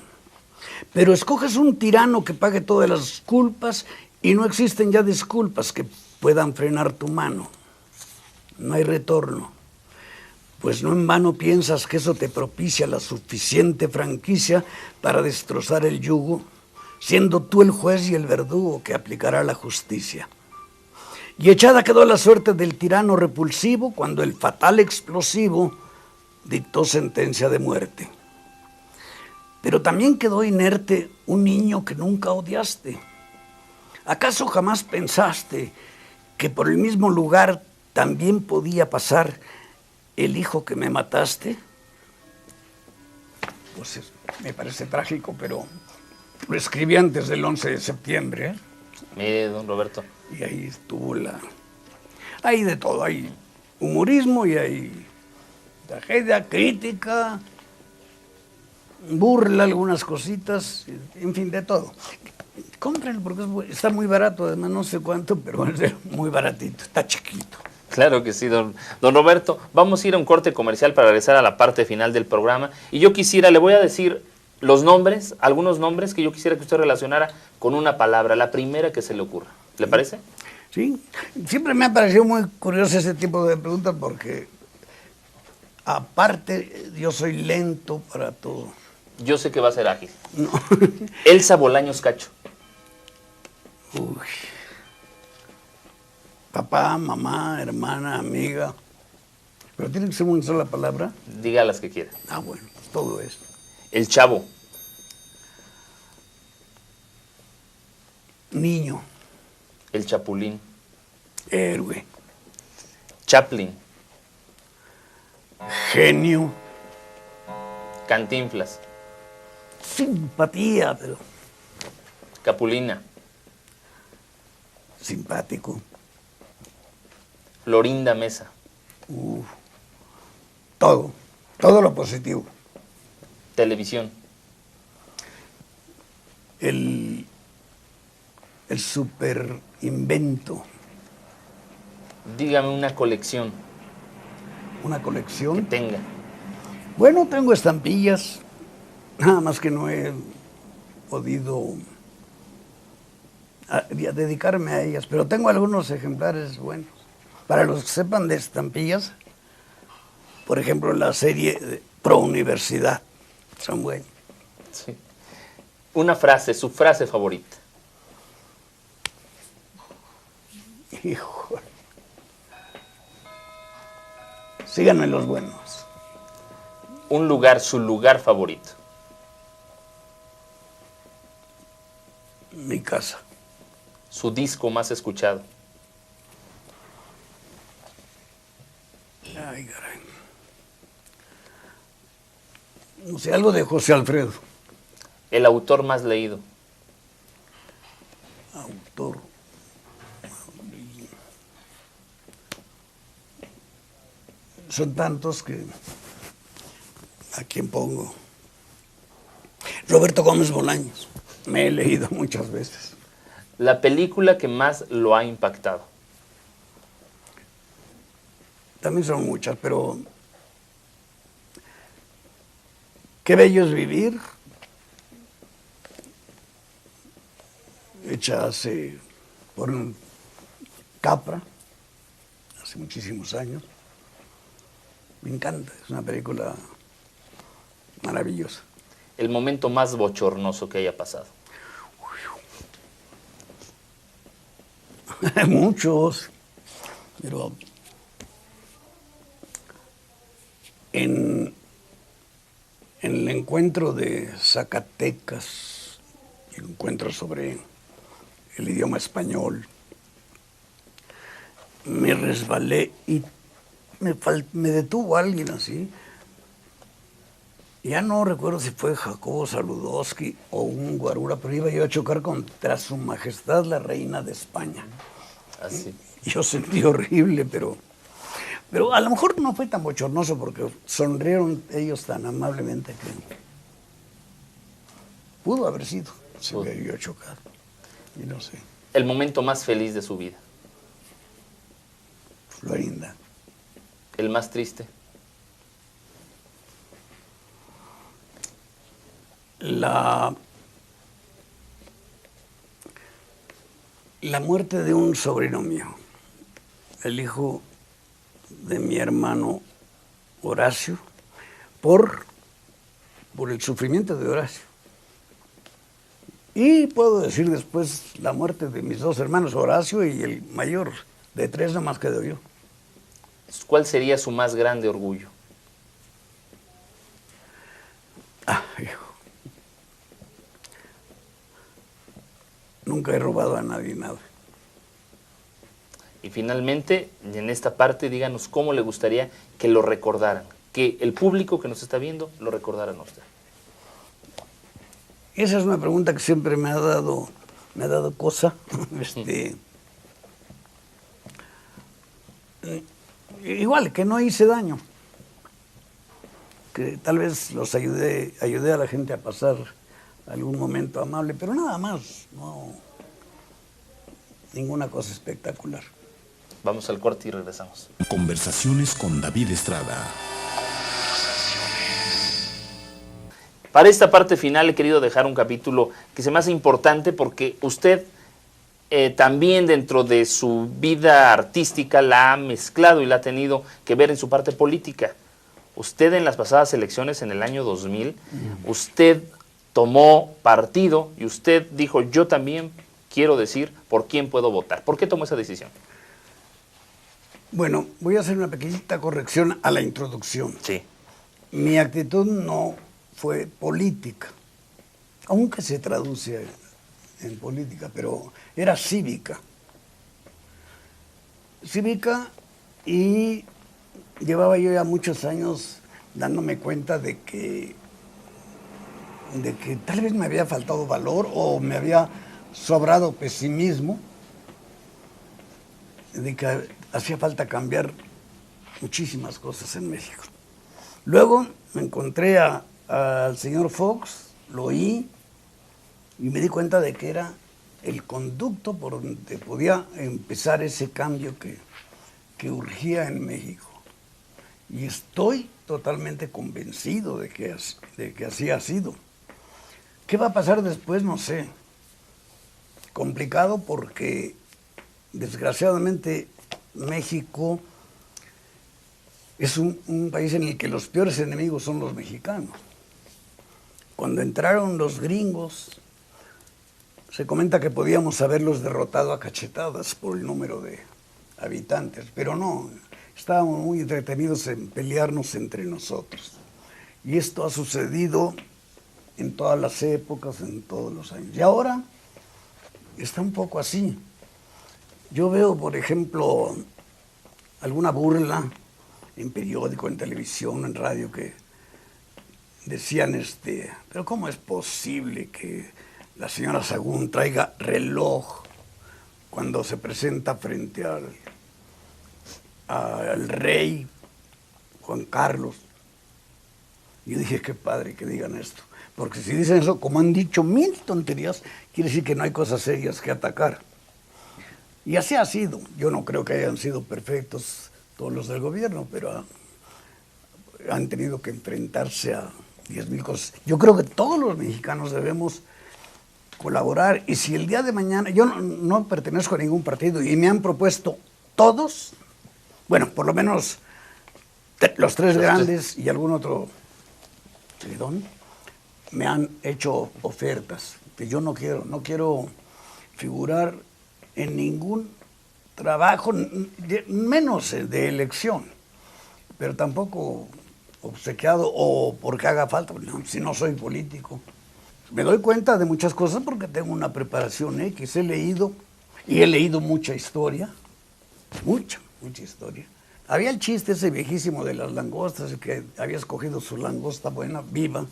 Pero escoges un tirano que pague todas las culpas y no existen ya disculpas que puedan frenar tu mano. No hay retorno, pues no en vano piensas que eso te propicia la suficiente franquicia para destrozar el yugo, siendo tú el juez y el verdugo que aplicará la justicia. Y echada quedó la suerte del tirano repulsivo cuando el fatal explosivo dictó sentencia de muerte. Pero también quedó inerte un niño que nunca odiaste. ¿Acaso jamás pensaste que por el mismo lugar también podía pasar el hijo que me mataste? Pues me parece trágico, pero lo escribí antes del 11 de septiembre. ¿Eh? Mire, don Roberto. Y ahí estuvo hay de todo, hay humorismo y hay tragedia, crítica, burla, algunas cositas, en fin, de todo. Cómprenlo porque está muy barato, además no sé cuánto, pero es muy baratito, está chiquito. Claro que sí, don Roberto. Vamos a ir a un corte comercial para regresar a la parte final del programa. Y yo le voy a decir los nombres, algunos nombres que yo quisiera que usted relacionara con una palabra, la primera que se le ocurra. ¿Le parece? Sí, siempre me ha parecido muy curioso ese tipo de preguntas porque aparte yo soy lento para todo. Yo sé que va a ser ágil. No. Elsa Bolaños Cacho. Uy. Papá, mamá, hermana, amiga. Pero tiene que ser una sola palabra. Diga las que quiera. Ah, bueno, todo eso. El Chavo. Niño. El Chapulín. Héroe. Chaplin. Genio. Cantinflas. Simpatía, pero... Capulina. Simpático. Florinda Mesa. Todo lo positivo. Televisión. El super invento. Dígame una colección. ¿Una colección? Que tenga. Bueno, tengo estampillas, nada más que no he podido dedicarme a ellas, pero tengo algunos ejemplares buenos. Para los que sepan de estampillas, por ejemplo, la serie Pro Universidad, son buenos. Sí. Una frase, su frase favorita. Híjole. Síganme los buenos. Un lugar, su lugar favorito. Mi casa. Su disco más escuchado. Ay, caray. No sé, algo de José Alfredo. El autor más leído. Autor. Son tantos que... ¿A quién pongo? Roberto Gómez Bolaños. Me he leído muchas veces. La película que más lo ha impactado. También son muchas, pero... Qué bello es vivir. Hecha por un Capra, hace muchísimos años. Me encanta, es una película maravillosa. El momento más bochornoso que haya pasado. Muchos, pero en el encuentro de Zacatecas, el encuentro sobre el idioma español, me resbalé y me detuvo alguien así. Ya no recuerdo si fue Jacobo Saludowski o un guarura, pero iba yo a chocar contra su majestad la reina de España. Así. Yo sentí horrible, pero Pero a lo mejor no fue tan bochornoso porque sonrieron ellos tan amablemente que pudo haber sido. Se hubiera yo chocado. Y no sé. El momento más feliz de su vida. Florinda. El más triste. La muerte de un sobrino mío, el hijo de mi hermano Horacio, por el sufrimiento de Horacio. Y puedo decir después la muerte de mis dos hermanos, Horacio y el mayor, de 3 nomás quedo yo. ¿Cuál sería su más grande orgullo? Hijo. Nunca he robado a nadie nada. Y finalmente, en esta parte, díganos cómo le gustaría que lo recordaran, que el público que nos está viendo lo recordaran a usted. Esa es una pregunta que siempre me ha dado cosa. Igual, que no hice daño. Que tal vez los ayudé a la gente a pasar algún momento amable, pero nada más, no, ninguna cosa espectacular. Vamos al corte y regresamos. Conversaciones con David Estrada. Para esta parte final he querido dejar un capítulo que se me hace importante porque usted también dentro de su vida artística la ha mezclado y la ha tenido que ver en su parte política. Usted en las pasadas elecciones en el año 2000, usted tomó partido y usted dijo, yo también quiero decir por quién puedo votar. ¿Por qué tomó esa decisión? Bueno, voy a hacer una pequeñita corrección a la introducción. Sí. Mi actitud no fue política, aunque se traduce en política, pero era cívica. Cívica, y llevaba yo ya muchos años dándome cuenta de que tal vez me había faltado valor o me había sobrado pesimismo, de que hacía falta cambiar muchísimas cosas en México. Luego me encontré al señor Fox, lo oí y me di cuenta de que era el conducto por donde podía empezar ese cambio que urgía en México. Y estoy totalmente convencido de que así ha sido. ¿Qué va a pasar después? No sé. Complicado porque, desgraciadamente, México es un país en el que los peores enemigos son los mexicanos. Cuando entraron los gringos, se comenta que podíamos haberlos derrotado a cachetadas por el número de habitantes, pero no, estábamos muy entretenidos en pelearnos entre nosotros. Y esto ha sucedido en todas las épocas, en todos los años. Y ahora está un poco así. Yo veo, por ejemplo, alguna burla en periódico, en televisión, en radio, que decían, pero ¿cómo es posible que la señora Sahagún traiga reloj cuando se presenta frente al rey Juan Carlos? Yo dije, qué padre que digan esto. Porque si dicen eso, como han dicho 1000 tonterías, quiere decir que no hay cosas serias que atacar. Y así ha sido. Yo no creo que hayan sido perfectos todos los del gobierno, pero han tenido que enfrentarse a 10,000 cosas. Yo creo que todos los mexicanos debemos colaborar. Y si el día de mañana, yo no pertenezco a ningún partido y me han propuesto todos, bueno, por lo menos los 3 grandes y algún otro tridón, me han hecho ofertas que yo no quiero figurar en ningún trabajo, menos de elección, pero tampoco obsequiado o porque haga falta, si no soy político. Me doy cuenta de muchas cosas porque tengo una preparación X, he leído mucha historia, mucha historia. Había el chiste ese viejísimo de las langostas, que había escogido su langosta buena, viva,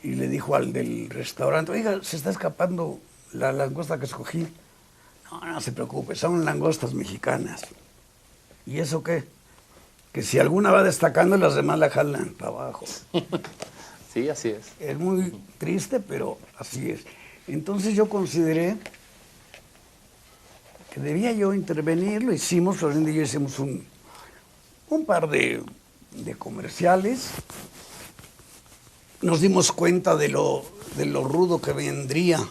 y le dijo al del restaurante, oiga, se está escapando la langosta que escogí. No se preocupe, son langostas mexicanas. ¿Y eso qué? que si alguna va destacando, las demás la jalan para abajo. Sí, así es. Es muy triste, pero así es. Entonces yo consideré que debía yo intervenir, lo hicimos, Florinda y yo hicimos un par de comerciales. Nos dimos cuenta de lo rudo que vendría,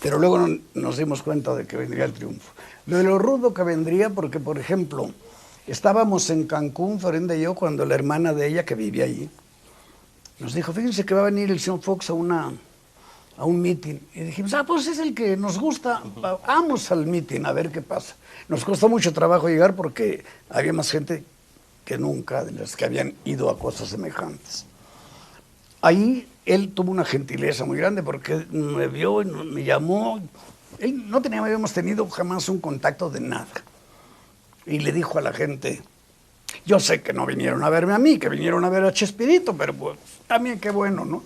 pero luego nos dimos cuenta de que vendría el triunfo. De lo rudo que vendría porque, por ejemplo, estábamos en Cancún, Florinda y yo, cuando la hermana de ella, que vivía allí, nos dijo, fíjense que va a venir el señor Fox a un meeting. Y dijimos, pues es el que nos gusta, vamos al meeting a ver qué pasa. Nos costó mucho trabajo llegar porque había más gente que nunca de las que habían ido a cosas semejantes. Ahí él tuvo una gentileza muy grande porque me vio, me llamó. Él no habíamos tenido jamás un contacto de nada. Y le dijo a la gente, yo sé que no vinieron a verme a mí, que vinieron a ver a Chespirito, pero pues también qué bueno, ¿no?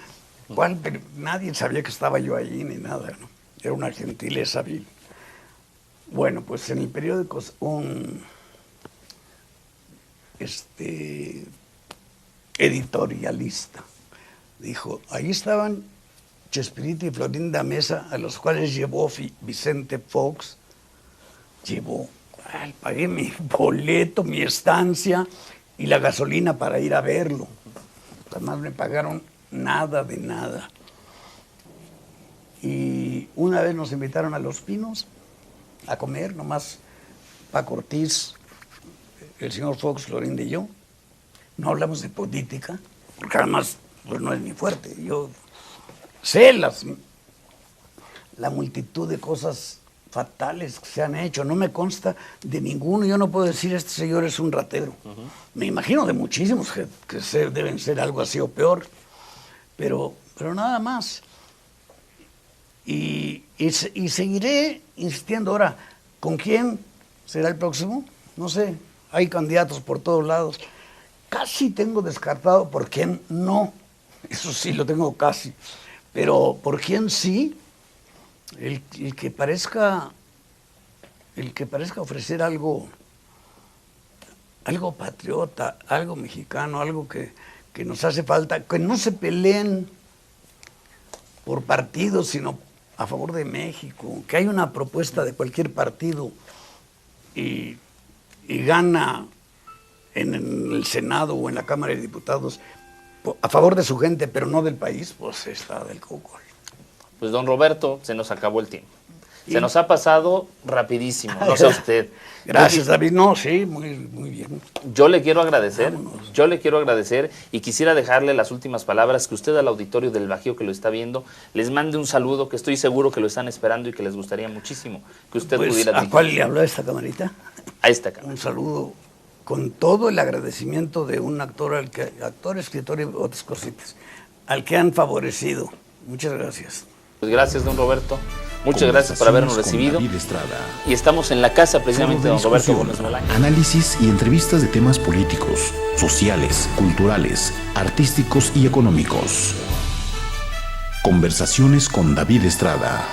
Pero nadie sabía que estaba yo allí ni nada, ¿no? Era una gentileza vil. Bueno, pues en el periódico un editorialista dijo, ahí estaban Chespirito y Florinda Mesa, a los cuales llevó Vicente Fox, pagué mi boleto, mi estancia y la gasolina para ir a verlo. Además me pagaron nada de nada. Y una vez nos invitaron a Los Pinos a comer, nomás Paco Ortiz, el señor Fox, Florinda y yo. No hablamos de política, porque además pues, no es mi fuerte. Yo sé la multitud de cosas fatales que se han hecho. No me consta de ninguno. Yo no puedo decir, este señor es un ratero. Me imagino de muchísimos que deben ser algo así o peor. Pero nada más. Y seguiré insistiendo. Ahora, ¿con quién será el próximo? No sé. Hay candidatos por todos lados. Casi tengo descartado por quién no. Eso sí, lo tengo casi. Pero por quién sí, el que parezca ofrecer algo patriota, algo mexicano, algo que nos hace falta, que no se peleen por partidos, sino a favor de México, que hay una propuesta de cualquier partido y gana en el Senado o en la Cámara de Diputados a favor de su gente, pero no del país, pues está del coco. Pues don Roberto, se nos acabó el tiempo. Se nos ha pasado rapidísimo, no sé usted. Gracias, David. No, sí, muy bien. Yo le quiero agradecer, y quisiera dejarle las últimas palabras, que usted al auditorio del Bajío que lo está viendo, les mande un saludo que estoy seguro que lo están esperando y que les gustaría muchísimo que usted pudiera... ¿A cuál le habló esta camarita? A esta cámara. Un saludo con todo el agradecimiento de un actor, escritor y otras cositas, al que han favorecido. Muchas gracias. Pues gracias, don Roberto. Muchas gracias por habernos recibido. Y estamos en la casa precisamente de don Roberto Gómez Bolaños. Análisis y entrevistas de temas políticos, sociales, culturales, artísticos y económicos. Conversaciones con David Estrada.